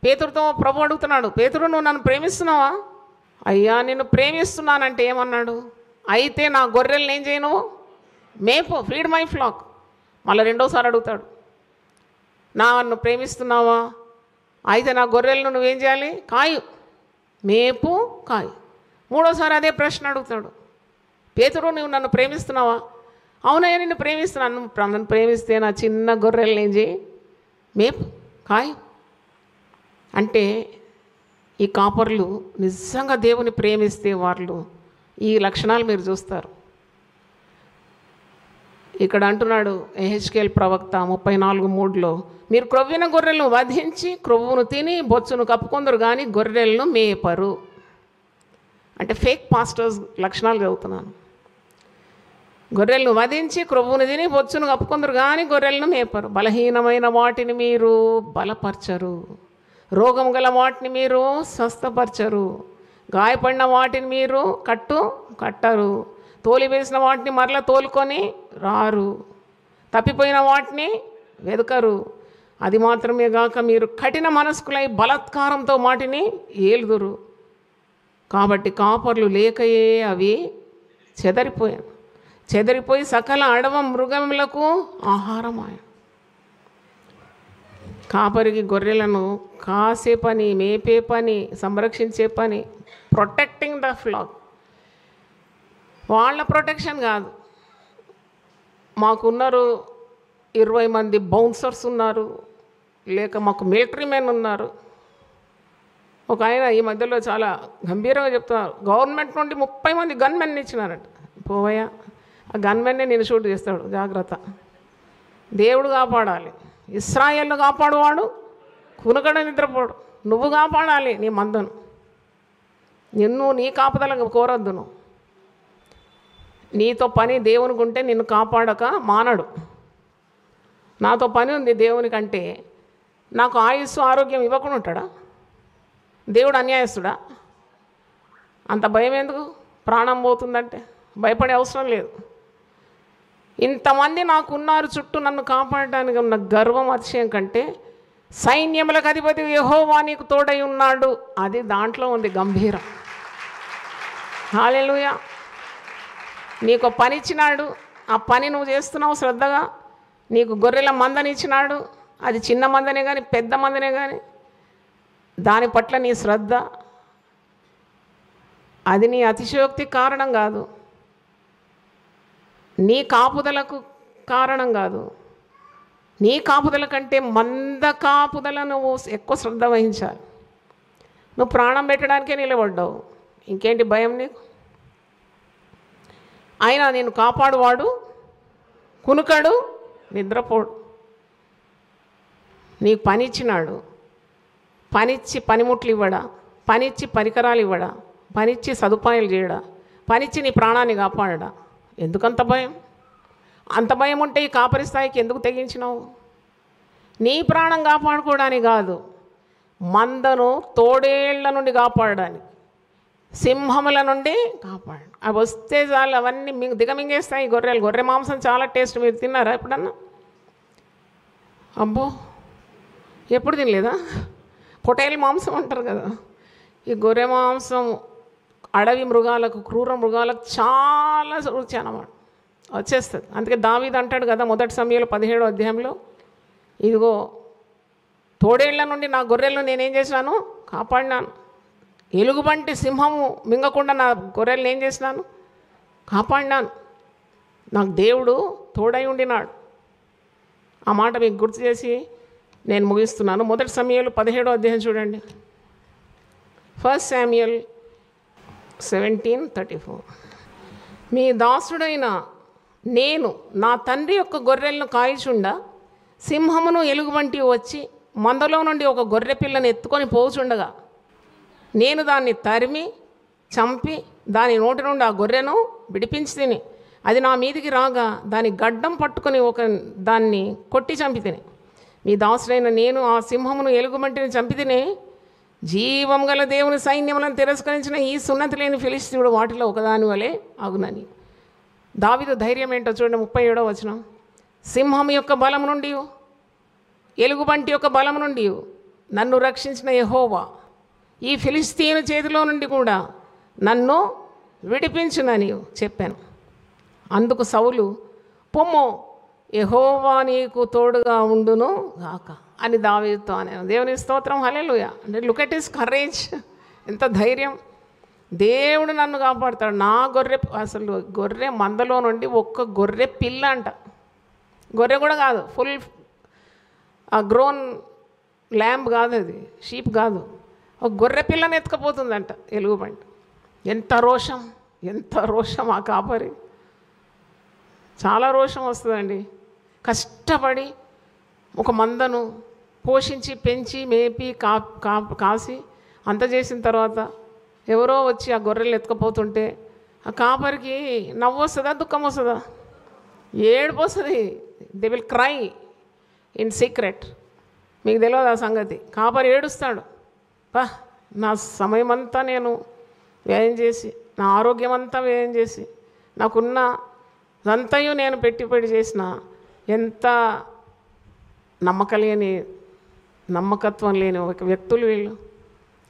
పేతురుతో ప్రభు అడుగుతున్నాడు, పేతురు నువ్వు నన్ను ప్రేమిస్తున్నావా? అయ్యా నిన్ను ప్రేమిస్తున్నానంటే ఏమన్నాడు? అయితే నా గొర్రెలను ఏం చేయను? మేపు, ఫీడ్ మై ఫ్లాక్. మళ్ళీ రెండోసారి అడుగుతాడు, నన్ను ప్రేమిస్తున్నావా? అయితే నా గొర్రెలను నువ్వేం చేయాలి? కాయు, మేపు, కాయు. మూడోసారి అదే ప్రశ్న అడుగుతాడు, పేతురు నువ్వు నన్ను ప్రేమిస్తున్నావా? అవునయ్యా నిన్ను ప్రేమిస్తున్నాను. నన్ను ప్రేమిస్తే నా చిన్న గొర్రెలను ఏం చేయి? మేపు, కాయు. అంటే ఈ కాపర్లు నిజంగా దేవుని ప్రేమిస్తే వాళ్ళు ఈ లక్షణాలు మీరు చూస్తారు. ఇక్కడ అంటున్నాడు యెహెజ్కేలు ప్రవక్త 34:3లో, మీరు క్రొవ్విన గొర్రెలను వధించి క్రొవ్వును తిని బొచ్చును కప్పుకొందరు కానీ గొర్రెలను మేపరు. అంటే ఫేక్ పాస్టర్స్ లక్షణాలు చదువుతున్నాను. గొర్రెలను వధించి క్రొవ్వును తిని బొచ్చును కప్పుకొందరు కానీ గొర్రెలను మేపరు. బలహీనమైన వాటిని మీరు బలపరచరు, రోగం గల వాటిని మీరు స్వస్థపరచరు, గాయపడిన వాటిని మీరు కట్టరు, తోలివేసిన వాటిని మరలా తోలుకొని రారు, తప్పిపోయిన వాటిని వెదకరు. అది మాత్రమే గాక మీరు కఠిన మనస్కులై బలాత్కారంతో వాటిని ఏలుదురు. కాబట్టి కాపర్లు లేకయే అవి చెదరిపోయి సకల అడవ మృగములకు ఆహారమాయ. కాపరికి గొర్రెలను కాసే పని, మేపే పని, సంరక్షించే పని, ప్రొటెక్టింగ్ ద ఫ్లాక్. వాళ్ళ ప్రొటెక్షన్ కాదు. మాకున్నారు 20 మంది బౌన్సర్స్ ఉన్నారు, లేక మాకు మిలిటరీ మెన్ ఉన్నారు. ఒక ఆయన ఈ మధ్యలో చాలా గంభీరంగా చెప్తున్నారు, గవర్నమెంట్ నుండి 30 మంది గన్మెన్ ఇచ్చినారంట. పోవయ్యా, ఆ గన్మెన్నే నేను షూట్ చేస్తాడు, జాగ్రత్త. దేవుడు కాపాడాలి. ఇశ్రాయేల్ను కాపాడువాడు కునుకడ నిద్రపోడు. నువ్వు కాపాడాలి నీ మందను. నీ కాపుదలకు కోరద్దు. నువ్వు నీతో పని దేవునికి ఉంటే నిన్ను కాపాడక మానడు. నాతో పని ఉంది దేవునికంటే నాకు ఆయుస్సు ఆరోగ్యం ఇవ్వకుండా ఉంటాడా? దేవుడు అన్యాయస్తుడా? అంత భయం ఎందుకు? ప్రాణం పోతుందంటే భయపడే అవసరం లేదు. ఇంతమంది నాకున్నారు చుట్టూ నన్ను కాపాడడానికి ఉన్న గర్వం, అతిశయం కంటే సైన్యములకు అధిపతి యెహోవా నీకు తోడై ఉన్నాడు, అది దాంట్లో ఉంది గంభీరం. హల్లెలూయా. నీకు పని ఇచ్చినాడు, ఆ పని నువ్వు చేస్తున్నావు శ్రద్ధగా. నీకు గొర్రెల మందని ఇచ్చినాడు, అది చిన్న మందనే కానీ పెద్ద మందనే కానీ దాని పట్ల నీ శ్రద్ధ, అది నీ అతిశయోక్తి కారణం కాదు, నీ కాపుదలకు కారణం కాదు. నీ కాపుదల కంటే మంద కాపుదల నువ్వు ఎక్కువ శ్రద్ధ వహించాలి. నువ్వు ప్రాణం పెట్టడానికే నిలబడ్డావు, ఇంకేంటి భయం నీకు? ఆయన నేను కాపాడువాడు, కునుకడు, నిద్రపోడు. నీకు పని ఇచ్చినాడు, పనిచ్చి పనిముట్లు ఇవ్వడా, పనిచ్చి పరికరాలు ఇవ్వడా, పనిచ్చి సదుపాయాలు చేయడా, పనిచ్చి నీ ప్రాణాన్ని కాపాడడా? ఎందుకంత భయం? అంత భయం ఉంటే ఈ కాపరి స్థాయికి ఎందుకు తెగించినావు? నీ ప్రాణం కాపాడుకోవడానికి కాదు, మందను తోడేళ్ల నుండి కాపాడడానికి, సింహముల నుండి కాపాడు. అవి వస్తే చాలు, అవన్నీ దిగమింగేస్తాయి గొర్రెలు. గొర్రె మాంసం చాలా టేస్ట్. మీరు తిన్నారా ఎప్పుడన్నా? అబ్బో, ఎప్పుడు తినలేదా? పొటేల్ మాంసం అంటారు కదా. ఈ గొర్రె మాంసం అడవి మృగాలకు, క్రూర మృగాలకు చాలా రుచి అన్నమాట, వచ్చేస్తుంది. అందుకే దావీదు అంటాడు కదా మొదటి సమయంలో 17వ అధ్యాయంలో, ఇదిగో తోడేళ్ల నుండి నా గొర్రెలను నేనేం చేశాను? కాపాడినాను. ఎలుగుబంటి సింహము మింగకుండా నా గొర్రెలను ఏం చేసినాను? కాపాడినాను. నాకు దేవుడు తోడై ఉండినాడు. ఆ మాట మీకు గుర్తు చేసి నేను ముగిస్తున్నాను. మొదటి సమయంలో 17వ అధ్యాయం చూడండి. 1 Samuel 17:34. మీ దాసుడైన నేను నా తండ్రి యొక్క గొర్రెలను కాయిచుండా, సింహమును ఎలుగుబంటి వచ్చి మందలో నుండి ఒక గొర్రె పిల్లను ఎత్తుకొని పోచుండగా, నేను దాన్ని తరిమి చంపి దాని నోటి నుండి ఆ గొర్రెను విడిపించి తిని, అది నా మీదికి రాగా దాని గడ్డం పట్టుకొని దాన్ని కొట్టి చంపి తిని, మీ దాసుడైన నేను ఆ సింహమును ఎలుగుబంటిని చంపి తిని, జీవం గల దేవుని సైన్యములను తిరస్కరించిన ఈ సున్నతి లేని ఫిలిష్తీయుడు వాటిలో ఒకదాని వలె అగునని. దావీదు ధైర్యం ఏంటో చూడండి. 37వ వచనం. సింహం యొక్క బలం నుండి, ఎలుగుబంటి యొక్క బలం నుండి నన్ను రక్షించిన యెహోవా ఈ ఫిలిష్తీయుని చేతిలో నుండి కూడా నన్ను విడిపించునని చెప్పాను. అందుకు సౌలు, పొమ్ము, యెహోవా నీకు తోడుగా ఉండును గాక అని దావీదుతో అనే. దేవుని స్తోత్రం, హల్లెలూయా. అంటే లుక్ ఎట్ హిస్ కరేజ్, ఎంత ధైర్యం. దేవుడు నన్ను కాపాడుతాడు. నా గొర్రె, అసలు గొర్రె మందలో నుండి ఒక్క గొర్రె పిల్ల అంట, గొర్రె కూడా కాదు, ఫుల్ గ్రోన్ ల్యాంబ్ కాదు, అది షీప్ కాదు, ఒక గొర్రె పిల్లని ఎత్తుకపోతుందంట ఎలుగుబంటి. ఎంత రోషం, ఎంత రోషం ఆ కాపరి. చాలా రోషం వస్తుందండి. కష్టపడి ఒక మందను పోషించి పెంచి మేపి కాసి అంత చేసిన తర్వాత ఎవరో వచ్చి ఆ గొర్రెలు ఎత్తుకపోతుంటే ఆ కాపరికి నవ్వు వస్తుందా, దుఃఖం వస్తుందా? ఏడుపు వస్తుంది. They will cry in secret. మీకు తెలియదు ఆ సంగతి. కాపరి ఏడుస్తాడు. నా సమయం అంతా నేను వ్యయం చేసి, నా ఆరోగ్యం అంతా వ్యయం చేసి, నాకున్న అంతయు నేను పెట్టి చేసిన, ఎంత నమ్మకత్వం లేని ఒక వ్యక్తులు వీళ్ళు.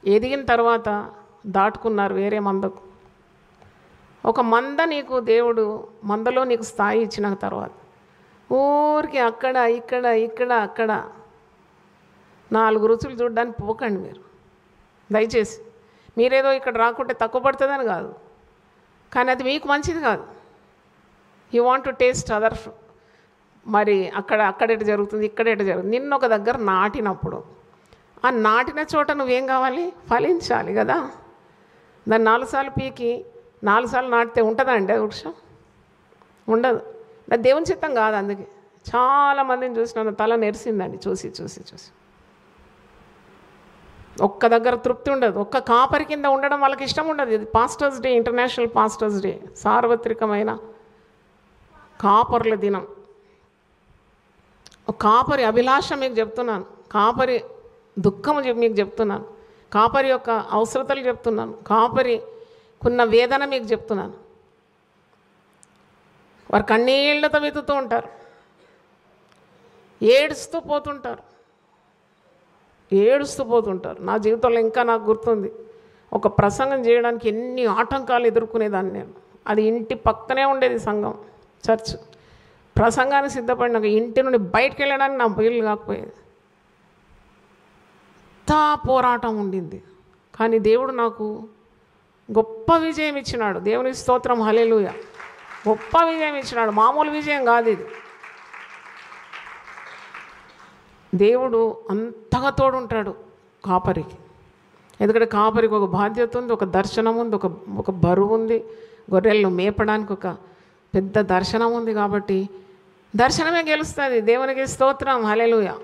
ఎదిగిన తర్వాత దాటుకున్నారు వేరే మందకు. ఒక మంద నీకు దేవుడు మందలో నీకు స్థాయి ఇచ్చిన తర్వాత ఊరికి అక్కడ ఇక్కడ ఇక్కడ అక్కడ 4 రుచులు చూడడానికి పోకండి మీరు దయచేసి. మీరేదో ఇక్కడ రాకుంటే తక్కువ పడుతుందని కాదు, కానీ అది మీకు మంచిది కాదు. You want to taste other. మరి అక్కడెట జరుగుతుంది, ఇక్కడెట జరుగుతుంది. నిన్న ఒక దగ్గర నాటినప్పుడు ఆ నాటిన చోట నువ్వేం కావాలి? ఫలించాలి కదా. దాన్ని 4 సార్లు పీకి 4 సార్లు నాటితే ఉంటుందా అండి అది వృక్షం? ఉండదు. అది దేవుని చిత్తం కాదు. అందుకే చాలామందిని చూసిన తల నెరిసిందండి చూసి చూసి చూసి. ఒక్క దగ్గర తృప్తి ఉండదు. ఒక్క కాపరి కింద ఉండడం వాళ్ళకి ఇష్టం ఉండదు. ఇది pastors day, international pastors day, సార్వత్రికమైన కాపరుల దినం. కాపరి అభిలాష మీకు చెప్తున్నాను, కాపరి దుఃఖము మీకు చెప్తున్నాను, కాపరి యొక్క అవసరతలు చెప్తున్నాను, కాపరికున్న వేదన మీకు చెప్తున్నాను. వారు కన్నీళ్లతో వెతుకుతూ ఉంటారు, ఏడుస్తూ పోతుంటారు. నా జీవితంలో ఇంకా నాకు గుర్తుంది, ఒక ప్రసంగం చేయడానికి ఎన్ని ఆటంకాలు ఎదుర్కొనేదాన్ని నేను. అది ఇంటి పక్కనే ఉండేది సంఘం, చర్చ్. ప్రసంగాన్ని సిద్ధపడినాక ఇంటి నుండి బయటకు వెళ్ళడానికి నా వీలు కాకపోయేది. ఎంత పోరాటం ఉండింది. కానీ దేవుడు నాకు గొప్ప విజయం ఇచ్చినాడు. దేవుని స్తోత్రం, హల్లెలూయా. గొప్ప విజయం ఇచ్చినాడు, మామూలు విజయం కాదు ఇది. దేవుడు అంతగా తోడుంటాడు కాపరికి. ఎందుకంటే కాపరికి ఒక బాధ్యత ఉంది, ఒక దర్శనం ఉంది, ఒక బరువు ఉంది. గొర్రెలను మేపడానికి ఒక పెద్ద దర్శనం ఉంది. కాబట్టి దర్శనమే గెలుస్తుంది. దేవునికి స్తోత్రం, హల్లెలూయా.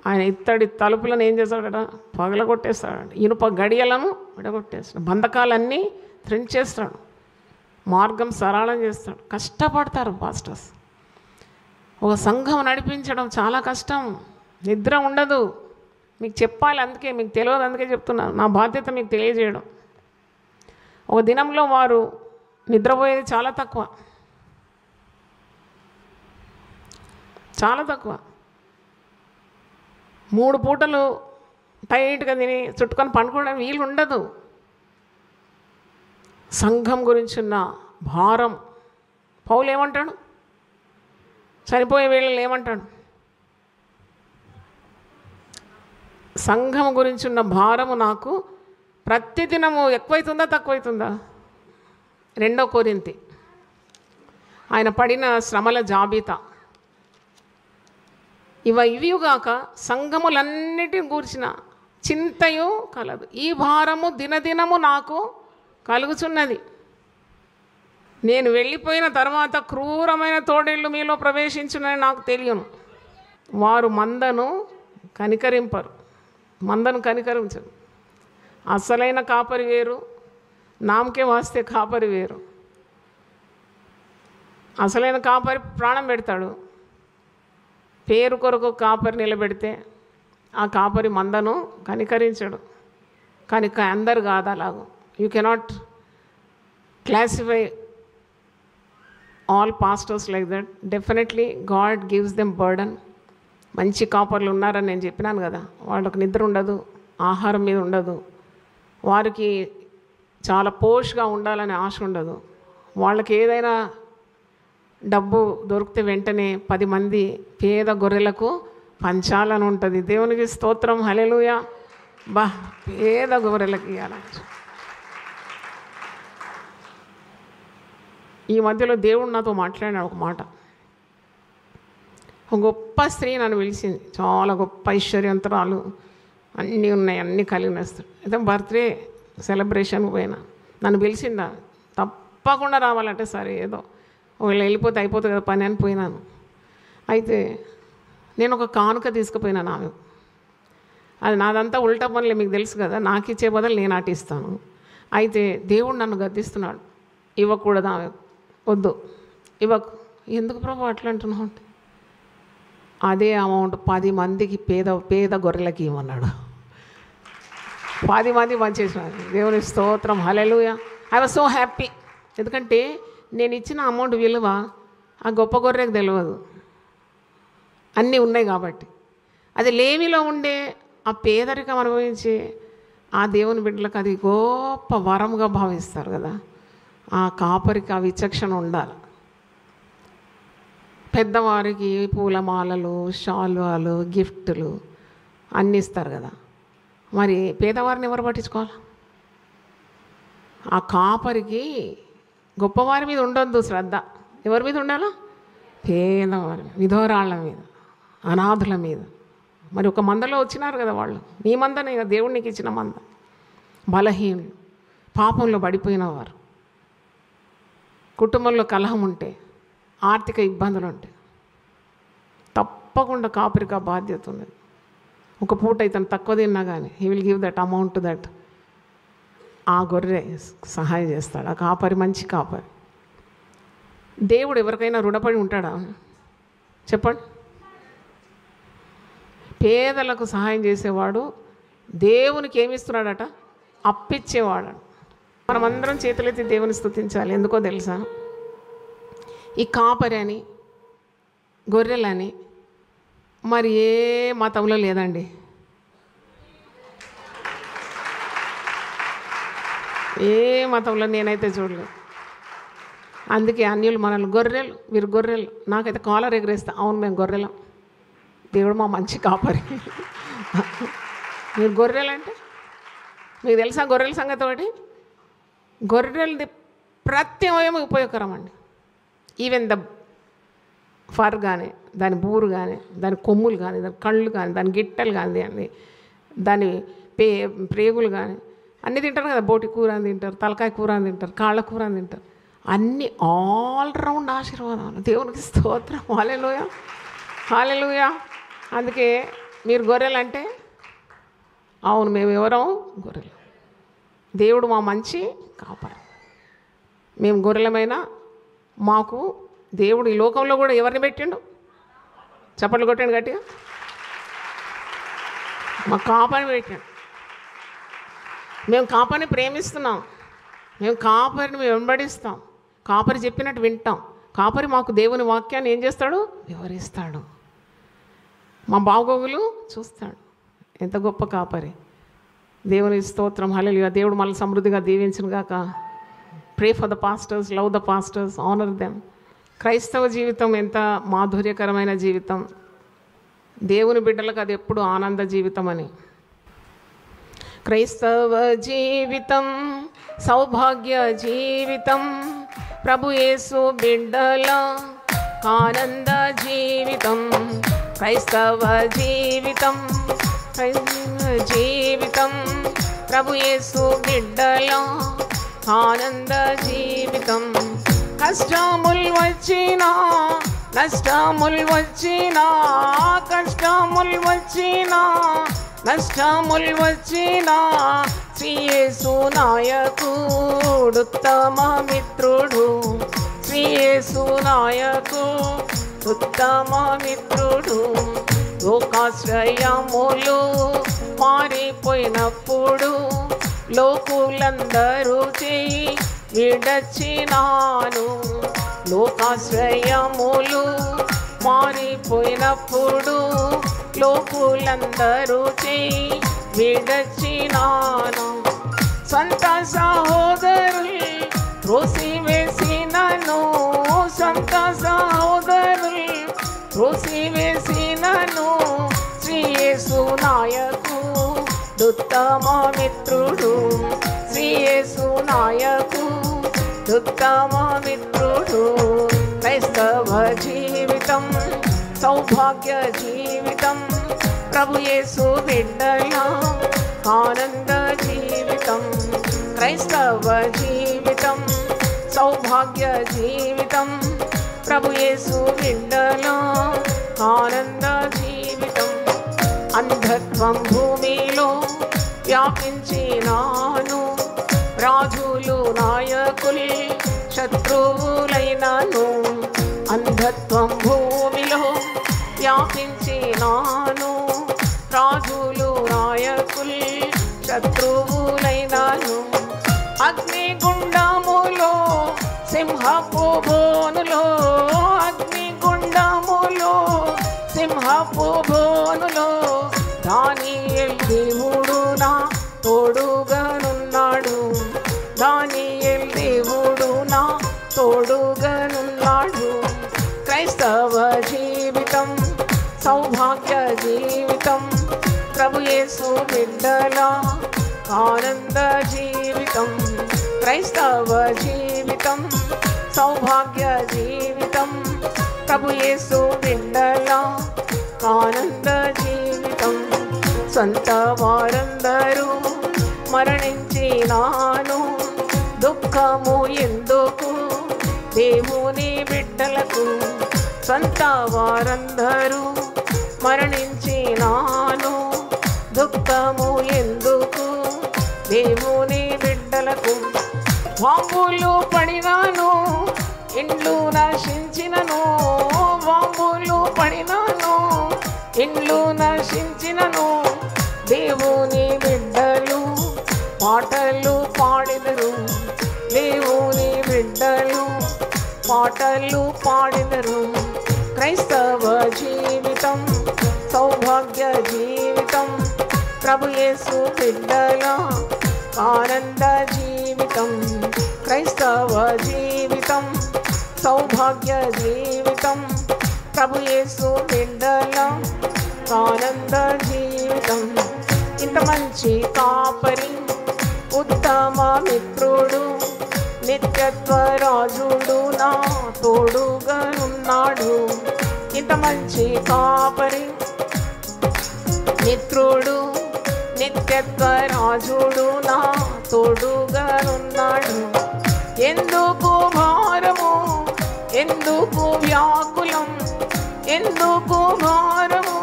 ఆయన ఇత్తడి తలుపులను ఏం చేస్తాడట? పగలగొట్టేస్తాడు. ఇనుప గడియలను విడగొట్టేస్తాడు. బంధకాలన్నీ త్రెంచేస్తాడు. మార్గం సరళం చేస్తాడు. కష్టపడతారు పాస్టర్స్. ఒక సంఘం నడిపించడం చాలా కష్టం. నిద్ర ఉండదు. మీకు చెప్పాలి, అందుకే మీకు తెలియదు, అందుకే చెప్తున్నాను. నా బాధ్యత మీకు తెలియజేయడం. ఒక దినంలో వారు నిద్రపోయేది చాలా తక్కువ, చాలా తక్కువ. 3 పూటలు టైట్గా తిని చుట్టుకొని పండుకోవడం వీలు ఉండదు. సంఘం గురించి ఉన్న భారం. పౌలు ఏమంటాడు? చనిపోయే వేళలో ఏమంటాడు? సంఘం గురించి ఉన్న భారము నాకు ప్రతిదినము ఎక్కువైతుందా తక్కువైతుందా? 2 కొరింథీ. ఆయన పడిన శ్రమల జాబితా. ఇవిగాక సంఘములన్నిటిని గూర్చిన చింతయు కలదు. ఈ భారము దినదినము నాకు కలుగుచున్నది. నేను వెళ్ళిపోయిన తర్వాత క్రూరమైన తోడేళ్ళు మీలో ప్రవేశించునని నాకు తెలియను. వారు మందను కనికరింపరు. మందను కనికరించరు. అసలైన కాపరి వేరు, నామకే వాస్తే కాపరి వేరు. అసలైన కాపరి ప్రాణం పెడతాడు. పేరు కొరకు కాపరి నిలబెడితే ఆ కాపరి మందను కనికరించడు. కానీ అందరు కాదు అలాగూ. You cannot classify all pastors like that. Definitely God gives them burden. మంచి కాపర్లు ఉన్నారని నేను చెప్పినాను కదా. వాళ్ళకు నిద్ర ఉండదు, ఆహారం మీద ఉండదు, వారికి చాలా పోష్గా ఉండాలని ఆశ ఉండదు. వాళ్ళకి ఏదైనా డబ్బు దొరికితే వెంటనే 10 మంది పేద గొర్రెలకు పంచాలని ఉంటుంది. దేవునికి స్తోత్రం, హల్లెలూయా. పేద గొర్రెలకు ఇవ్వాలని. ఈ మధ్యలో దేవుడు నాతో మాట్లాడినాడు ఒక మాట. ఒక గొప్ప స్త్రీ నన్ను పిలిచింది. చాలా గొప్ప ఐశ్వర్యంతరాలు, అన్నీ ఉన్నాయి, అన్నీ కలిగి వస్తాడు. అయితే బర్త్డే సెలబ్రేషన్ పోయినా నన్ను పిలిచిందా, తప్పకుండా రావాలంటే సరే ఏదో ఒకవేళ వెళ్ళిపోతే అయిపోతుంది కదా పని అని పోయినాను. అయితే నేను ఒక కానుక తీసుకుపోయినాను ఆమె. అది నాదంతా ఉల్టా పనులే, మీకు తెలుసు కదా. నాకు ఇచ్చే బదులు నేను అటిస్తాను. అయితే దేవుడు నన్ను గద్దిస్తున్నాడు, ఇవ్వకూడదు ఆమె, వద్దు ఇవ్వకు. ఎందుకు ప్రభు అట్లా అంటున్నావు అంటే, అదే అమౌంట్ 10 మందికి పేద గొర్రెలకి ఇవ్వమన్నాడు. 10 మంది పనిచేసినారు. దేవుని స్తోత్రం, hallelujah. I was so happy. ఎందుకంటే నేను ఇచ్చిన అమౌంట్ విలువ ఆ గొప్ప గొర్రెకి తెలియదు, అన్నీ ఉన్నాయి కాబట్టి. అది లేమిలో ఉండే ఆ పేదరికం అనుభవించి ఆ దేవుని బిడ్డలకు అది గొప్ప వరంగా భావిస్తారు కదా. ఆ కాపరికి ఆ విచక్షణ ఉండాలి. పెద్దవారికి పూలమాలలు, శాలువాలు, గిఫ్టులు అన్నీ ఇస్తారు కదా. మరి పేదవారిని ఎవరు పట్టించుకోవాలి? ఆ కాపరికి గొప్పవారి మీద ఉండొద్దు శ్రద్ధ. ఎవరి మీద ఉండాలా? పేదవారి, విధవరాళ్ళ మీద, అనాథుల మీద. మరి ఒక మందలో వచ్చినారు కదా వాళ్ళు. నీ మందనే కదా, దేవుడు నీకు ఇచ్చిన మంద. బలహీనులు, పాపంలో పడిపోయిన వారు, కుటుంబంలో కలహం ఉంటే, ఆర్థిక ఇబ్బందులు ఉంటాయి, తప్పకుండా కాపరికి ఆ బాధ్యత ఉంది. ఒక పూట ఇతను తక్కువ తిన్నా కానీ he will give that amount to that. ఆ గొర్రె సహాయం చేస్తాడు. ఆ కాపరి మంచి కాపరి. దేవుడు ఎవరికైనా రుణపడి ఉంటాడా చెప్పండి? పేదలకు సహాయం చేసేవాడు దేవునికి ఏమిస్తున్నాడట? అప్పిచ్చేవాడు. మనమందరం చేతులెత్తి దేవుని స్తుతించాలి. ఎందుకో తెలుసా? ఈ కాపరి అని, గొర్రెలని మరి ఏ మతంలో లేదండి. ఏ మతంలో నేనైతే చూడలేదు. అందుకే అన్యులు మనల్ని గొర్రెలు, వీరు గొర్రెలు. నాకైతే కాలర్ ఎగరేస్తా, అవును మేము గొర్రెలం, దేవుడు మా మంచి కాపరి. మీరు గొర్రెలు అంటే మీకు తెలుసా గొర్రెల సంగతి? ఒకటి, గొర్రెలది ప్రతి అవయవం ఉపయోగకరం అండి. ఈవెన్ ద ఫర్ కానీ, దాని బూరు కానీ, దాని కొమ్ములు కానీ, దాని కళ్ళు కానీ, దాని గిట్టలు కానీ, దాని ప్రేగులు కానీ అన్నీ తింటారు కదా. బోటి కూర అని తింటారు, తలకాయ కూర అని తింటారు, కాళ్ళ కూర అని తింటారు. అన్నీ ఆల్రౌండ్ ఆశీర్వాదాలు. దేవునికి స్తోత్రం. హల్లెలూయా, హల్లెలూయా. అందుకే మీరు గొర్రెలంటే, అవును మేము ఎవరం? గొర్రెలు. దేవుడు మా మంచి కాపాడు. మేము గొర్రెలమైన మాకు దేవుడు ఈ లోకంలో కూడా ఎవరిని పెట్టిండు? చప్పట్లు కొట్టండి గట్టిగా. మా కాపరిని పెట్టాడు. మేము కాపరిని ప్రేమిస్తున్నాం, మేము కాపరిని వెంబడిస్తాం, కాపరి చెప్పినట్టు వింటాం. కాపరి మాకు దేవుని వాక్యాన్ని ఏం చేస్తాడు? వివరిస్తాడు, మా బాగోగులు చూస్తాడు. ఎంత గొప్ప కాపరి. దేవుని స్తోత్రం. హల్లెలూయా. దేవుడు మళ్ళీ సమృద్ధిగా దీవించును గాక. Pray for the pastors, love the pastors, honour them. క్రైస్తవ జీవితం ఎంత మాధుర్యకరమైన జీవితం. దేవుని బిడ్డలకు అది ఎప్పుడు ఆనంద జీవితం అని. క్రైస్తవ జీవితం సౌభాగ్య జీవితం, ప్రభు యేసు బిడ్డల ఆనంద జీవితం. క్రైస్తవ జీవితం, జీవితం ప్రభు యేసు బిడ్డల ఆనంద జీవితం. కష్టములు వచ్చినా, నష్టములు వచ్చినా, కష్టములు వచ్చినా, నష్టములు వచ్చినా, శ్రీ యేసు నాయకుడు ఉత్తమ మిత్రుడు. శ్రీ యేసు నాయకుడు ఉత్తమ మిత్రుడు. లోకాశ్రయములు మారిపోయినప్పుడు లోకులందరూ చేయి విడచినాను. లోకాశ్రయములు మారిపోయినప్పుడు లోకులందరూ చేయి విడచినాను. సొంత సహోదరులు త్రోసివేసినను, సొంత సహోదరులు త్రోసివేసినను, శ్రీ యేసు నాయకుడు ఉత్తమ మిత్రుడు. శ్రీ యేసు నాయకుడు ఉత్తమ మిత్రుడు. క్రైస్తవ జీవితం సౌభాగ్య జీవితం, ప్రభు యేసు బిడ్డల ఆనంద జీవితం. క్రైస్తవ జీవితం సౌభాగ్య జీవితం, ప్రభు యేసు బిడ్డల ఆనంద జీవితం. అంధత్వం భూమిలో వ్యాపించినాను, రాజులు నాయకులు శత్రువులైనను. అంధత్వం భూమిలో వ్యాపించినాను, రాజులు నాయకులు శత్రువులైనను. అగ్నిగుండములో సింహపు బోనులో, అగ్నిగుండములో సింహపు బోనులో దానియేలు దేవుడు నా తోడుగానున్నాడు. దానియేలు దేవుడు నా తోడుగానున్నాడు. క్రైస్తవ జీవితం సౌభాగ్య జీవితం, ప్రభు యేసు బిడ్డల ఆనంద జీవితం. క్రైస్తవ జీవితం సౌభాగ్య జీవితం, ప్రభు యేసు బిడ్డల ఆనంద జీవితం. సొంత వారందరూ మరణించినాను, దుఃఖము ఎందుకు దేవుని బిడ్డలకు. సొంత వారందరూ మరణించినాను, దుఃఖము ఎందుకు దేవుని బిడ్డలకు. వాంబులు పడినాను, ఇండ్లు నశించినను, వాంబులు పడినాను, ఇండ్లు నశించినను, దేవుని బిడ్డలు పాటలు పాడినరు. దేవుని బిడ్డలు పాటలు పాడినరు. క్రైస్తవ జీవితం సౌభాగ్య జీవితం, ప్రభు యేసు బిడ్డల ఆనంద జీవితం. క్రైస్తవ జీవితం సౌభాగ్య జీవితం, ప్రభు యేసు బిడ్డల ఆనంద జీవితం. ఇంత మంచి కాపరి, ఉత్తమ మిత్రుడు, నిత్యత్వ రాజుడు నా తోడుగా ఉన్నాడు. ఇంత మంచి కాపరి, మిత్రుడు, నిత్యత్వ రాజుడు నా తోడుగానున్నాడు. ఎందుకు భారము, ఎందుకు వ్యాకులం, ఎందుకు భారము,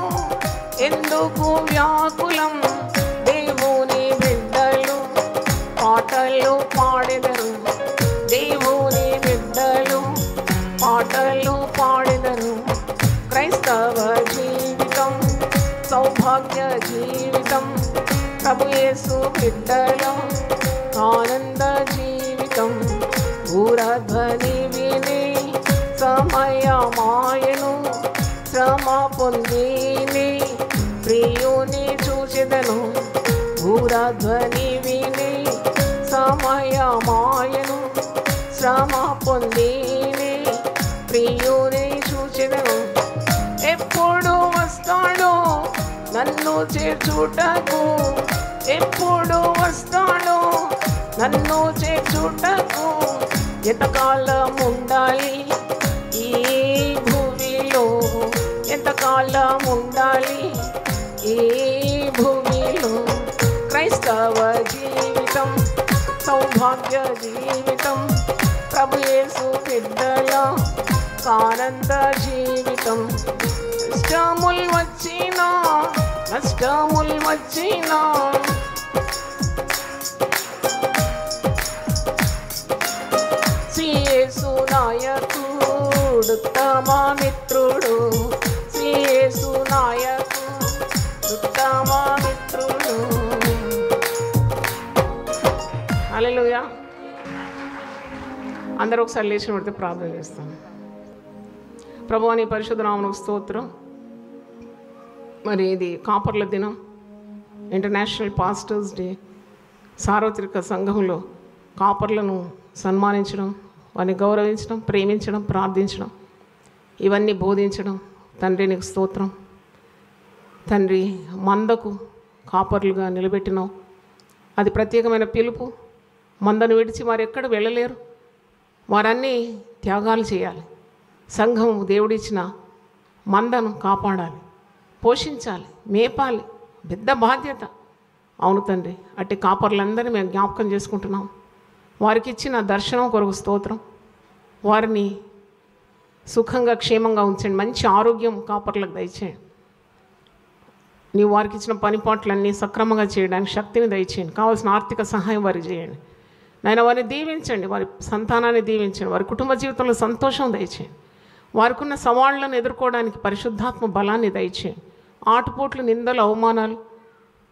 ఎందుకు వ్యాకులం. దేవుని బిడ్డలు పాటలు పాడెదరు, దేవుని బిడ్డలు పాటలు పాడెదరు. క్రైస్తవ జీవితం సౌభాగ్య జీవితం, ప్రభు యేసు బిడ్డల ఆనంద జీవితం. ఊరధ్వని విని సమయమాయను, శ్రమ పొందిని ప్రియుని చూచెదను. ఊరధ్వని విని సమయమాయను, శ్రమ పొందిని ప్రియుని చూచెదను. ఎప్పుడు వస్తాడో నన్ను చేర్చుటకు, ఎప్పుడు వస్తాడో నన్ను చేర్చుటకు. ఎంతకాలం ఉండాలి ఈ భూమిలో, ఎంతకాలం ఉండాలి ఈ భూమిలో. క్రైస్తవ జీవితం సౌభాగ్య జీవితం, ప్రభు యేసు బిడ్డల ఆనంద జీవితం. ఇష్టములు వచ్చినా నష్టములు వచ్చినా, శ్రీ యేసు నాయకుడు ఉత్తమ మిత్రుడు, శ్రీ యేసు నాయకుడు ఉత్తమ మిత్రుడు. హల్లెలూయా. అందరూ ఒకసారి లేచి పడితే ప్రార్థన చేస్తాం. ప్రభువా నీ పరిశుద్ధ నామమునకు స్తోత్రం. మరి ఇది కాపర్ల దినం, ఇంటర్నేషనల్ పాస్టర్స్ డే. సార్వత్రిక సంఘంలో కాపర్లను సన్మానించడం, వారిని గౌరవించడం, ప్రేమించడం, ప్రార్థించడం, ఇవన్నీ బోధించడం. తండ్రి నీకు స్తోత్రం. తండ్రి మందకు కాపర్లుగా నిలబెట్టినావు. అది ప్రత్యేకమైన పిలుపు. మందను విడిచి వారు ఎక్కడ వెళ్ళలేరు. వారన్నీ త్యాగాలు చేయాలి. సంఘం దేవుడిచ్చిన మందను కాపాడాలి, పోషించాలి, మేపాలి. పెద్ద బాధ్యత. అవును తండ్రి, అట్టి కాపర్లందరినీ మేము జ్ఞాపకం చేసుకుంటున్నాం. వారికి ఇచ్చిన దర్శనం కొరకు స్తోత్రం. వారిని సుఖంగా క్షేమంగా ఉంచండి. మంచి ఆరోగ్యం కాపర్లకు దయచేయండి. నీవు వారికి ఇచ్చిన పనిపాట్లన్నీ సక్రమంగా చేయడానికి శక్తిని దయచేయండి. కావాల్సిన ఆర్థిక సహాయం వారికి చేయండి. నాయన వారిని దీవించండి, వారి సంతానాన్ని దీవించండి, వారి కుటుంబ జీవితంలో సంతోషం దయచేయండి. వారికి ఉన్న సవాళ్లను ఎదుర్కోవడానికి పరిశుద్ధాత్మ బలాన్ని దయచేయండి. ఆటుపోట్లు, నిందలు, అవమానాలు,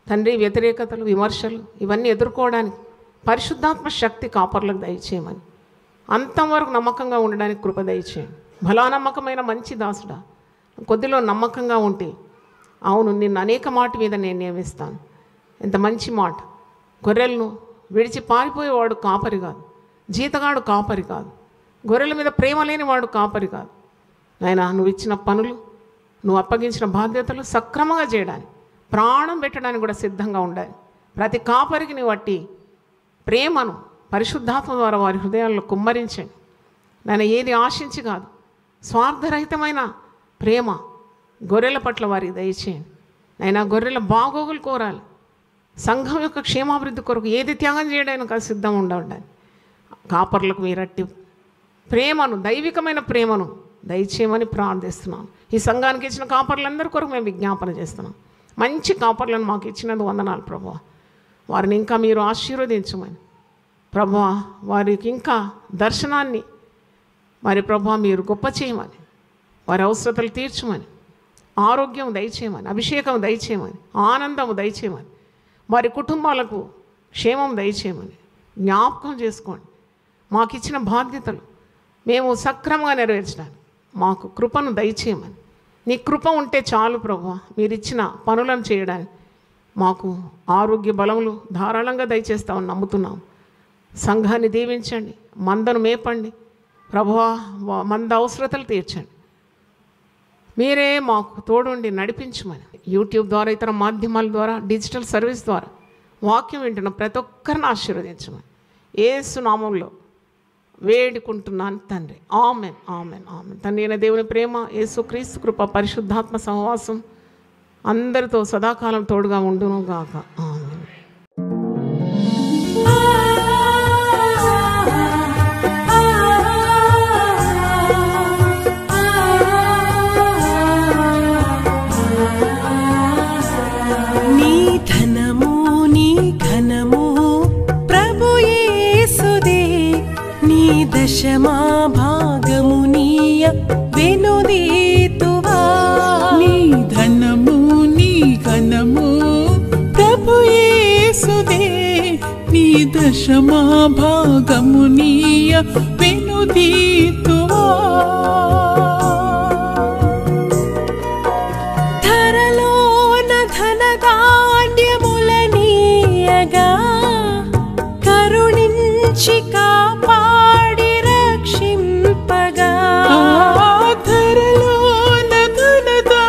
తండ్రి వ్యతిరేకతలు, విమర్శలు, ఇవన్నీ ఎదుర్కోవడానికి పరిశుద్ధాత్మ శక్తి కాపర్లకు దయచేయమని, అంతవరకు నమ్మకంగా ఉండడానికి కృప దయచేయండి. బలానమ్మకమైన మంచి దాసుడా, కొద్దిలో నమ్మకంగా ఉంటే అవును నిన్ను అనేక మాట మీద నేను నియమిస్తాను. ఎంత మంచి మాట. గొర్రెలను విడిచి పారిపోయేవాడు కాపరి కాదు, జీతగాడు కాపరి కాదు, గొర్రెల మీద ప్రేమ లేని వాడు కాపరి కాదు. నాయనా నువ్వు ఇచ్చిన పనులు, నువ్వు అప్పగించిన బాధ్యతలు సక్రమంగా చేయడానికి, ప్రాణం పెట్టడానికి కూడా సిద్ధంగా ఉండాలి. ప్రతి కాపరికి నీ వట్టి ప్రేమను పరిశుద్ధాత్మ ద్వారా వారి హృదయాల్లో కుమ్మరించండి. నేను ఏది ఆశించి కాదు, స్వార్థరహితమైన ప్రేమ గొర్రెల పట్ల వారికి దయచేయండి. నైనా గొర్రెల బాగోగులు కోరాలి. సంఘం యొక్క క్షేమాభివృద్ధి కొరకు ఏది త్యాగం చేయడానికి సిద్ధంగా ఉండాలి. కాపర్లకు మీరట్టి ప్రేమను, దైవికమైన ప్రేమను దయచేయమని ప్రార్థిస్తున్నాను. ఈ సంఘానికి ఇచ్చిన కాపర్లందరి కొరకు మేము విజ్ఞాపన చేస్తున్నాం. మంచి కాపర్లను మాకు ఇచ్చినందుకు వందనాలు ప్రభువా. వారిని ఇంకా మీరు ఆశీర్వదించమని ప్రభువా, వారికి ఇంకా దర్శనాన్ని మరి ప్రభువా మీరు గొప్ప చేయమని, వారి అవసరతలు తీర్చమని, ఆరోగ్యం దయచేయమని, అభిషేకం దయచేయమని, ఆనందం దయచేయమని, వారి కుటుంబాలకు క్షేమం దయచేయమని జ్ఞాపకం చేసుకోండి. మాకు ఇచ్చిన బాధ్యతలు మేము సక్రమంగా నెరవేర్చడానికి మాకు కృపను దయచేయమని. నీ కృప ఉంటే చాలు ప్రభువా, మీరు ఇచ్చిన పనులను చేయడానికి మాకు ఆరోగ్య బలములు ధారాళంగా దయచేస్తామని నమ్ముతున్నాం. సంఘాన్ని దీవించండి, మందను మేపండి ప్రభువా, మంద అవసరతలు తీర్చండి. మీరే మాకు తోడుండి నడిపించమని యూట్యూబ్ ద్వారా, ఇతర మాధ్యమాల ద్వారా, డిజిటల్ సర్వీస్ ద్వారా వాక్యం వింటున్న ప్రతి ఒక్కరిని ఆశీర్వదించమని యేసు నామంలో వేడుకుంటున్నాను తండ్రి. Amen, amen, amen. తండ్రి అయిన దేవుని ప్రేమ, యేసుక్రీస్తు కృప, పరిశుద్ధాత్మ సహవాసం అందరితో సదాకాలం తోడుగా ఉండును గాక. ఆమెన్. నీ ధనము నీ ఘనము ప్రభు యేసుదే, నీ దశమా భాగము నీయ వెనుదీతువా. నీ ధనము నీ ఘనము ప్రభు యేసుదే, నీ దశమా భాగము నీయ వెనుదీతువా. ధరలోన ధనధాన్యములనీయగా కరుణించి కాపాడి రక్షింపగా. ధరలోన ధనధాన్యములనీయగా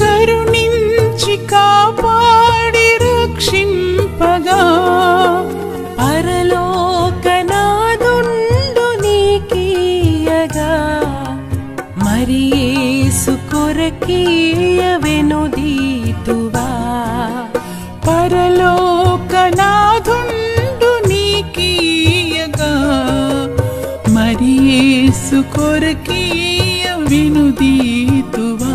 కరుణించి కాపాడి రక్షింపగా. పరలోకనాదుండు నీకీయగా మరి యేసు కొరకీయ వెనుదీతువా. పరలోకనాథుండు నీకీయగా మరి యేసు కొరకీయ వెనుదీతువా.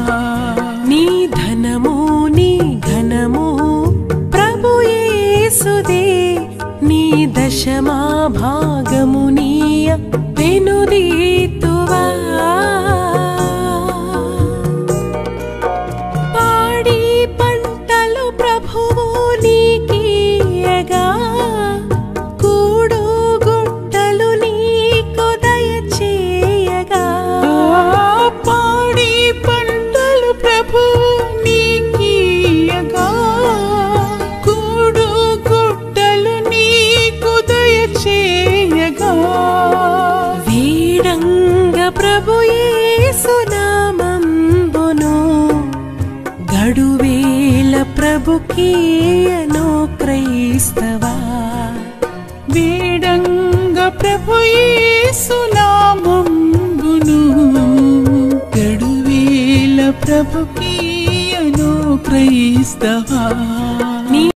నీ ధనము నీ ఘనము ప్రభు యేసుదే, నీ దశమా భాగము నీయ వెనుదీతువా. పాడి పంటలు ప్రభువు నీకీయగా కూడు గుట్టలు నీకు దయచేయగా. పాడి పంటలు ప్రభు నీకీయగా కూడు గుట్టలు నీకు దయచేయగా. వీడంగ ప్రభు యేసు నామంబును గడువేల ప్రభుకీయను క్రైస్తవా. వేడంగ ప్రభు యేసు నామంబును గడువేల ప్రభుకీయను క్రైస్తవా.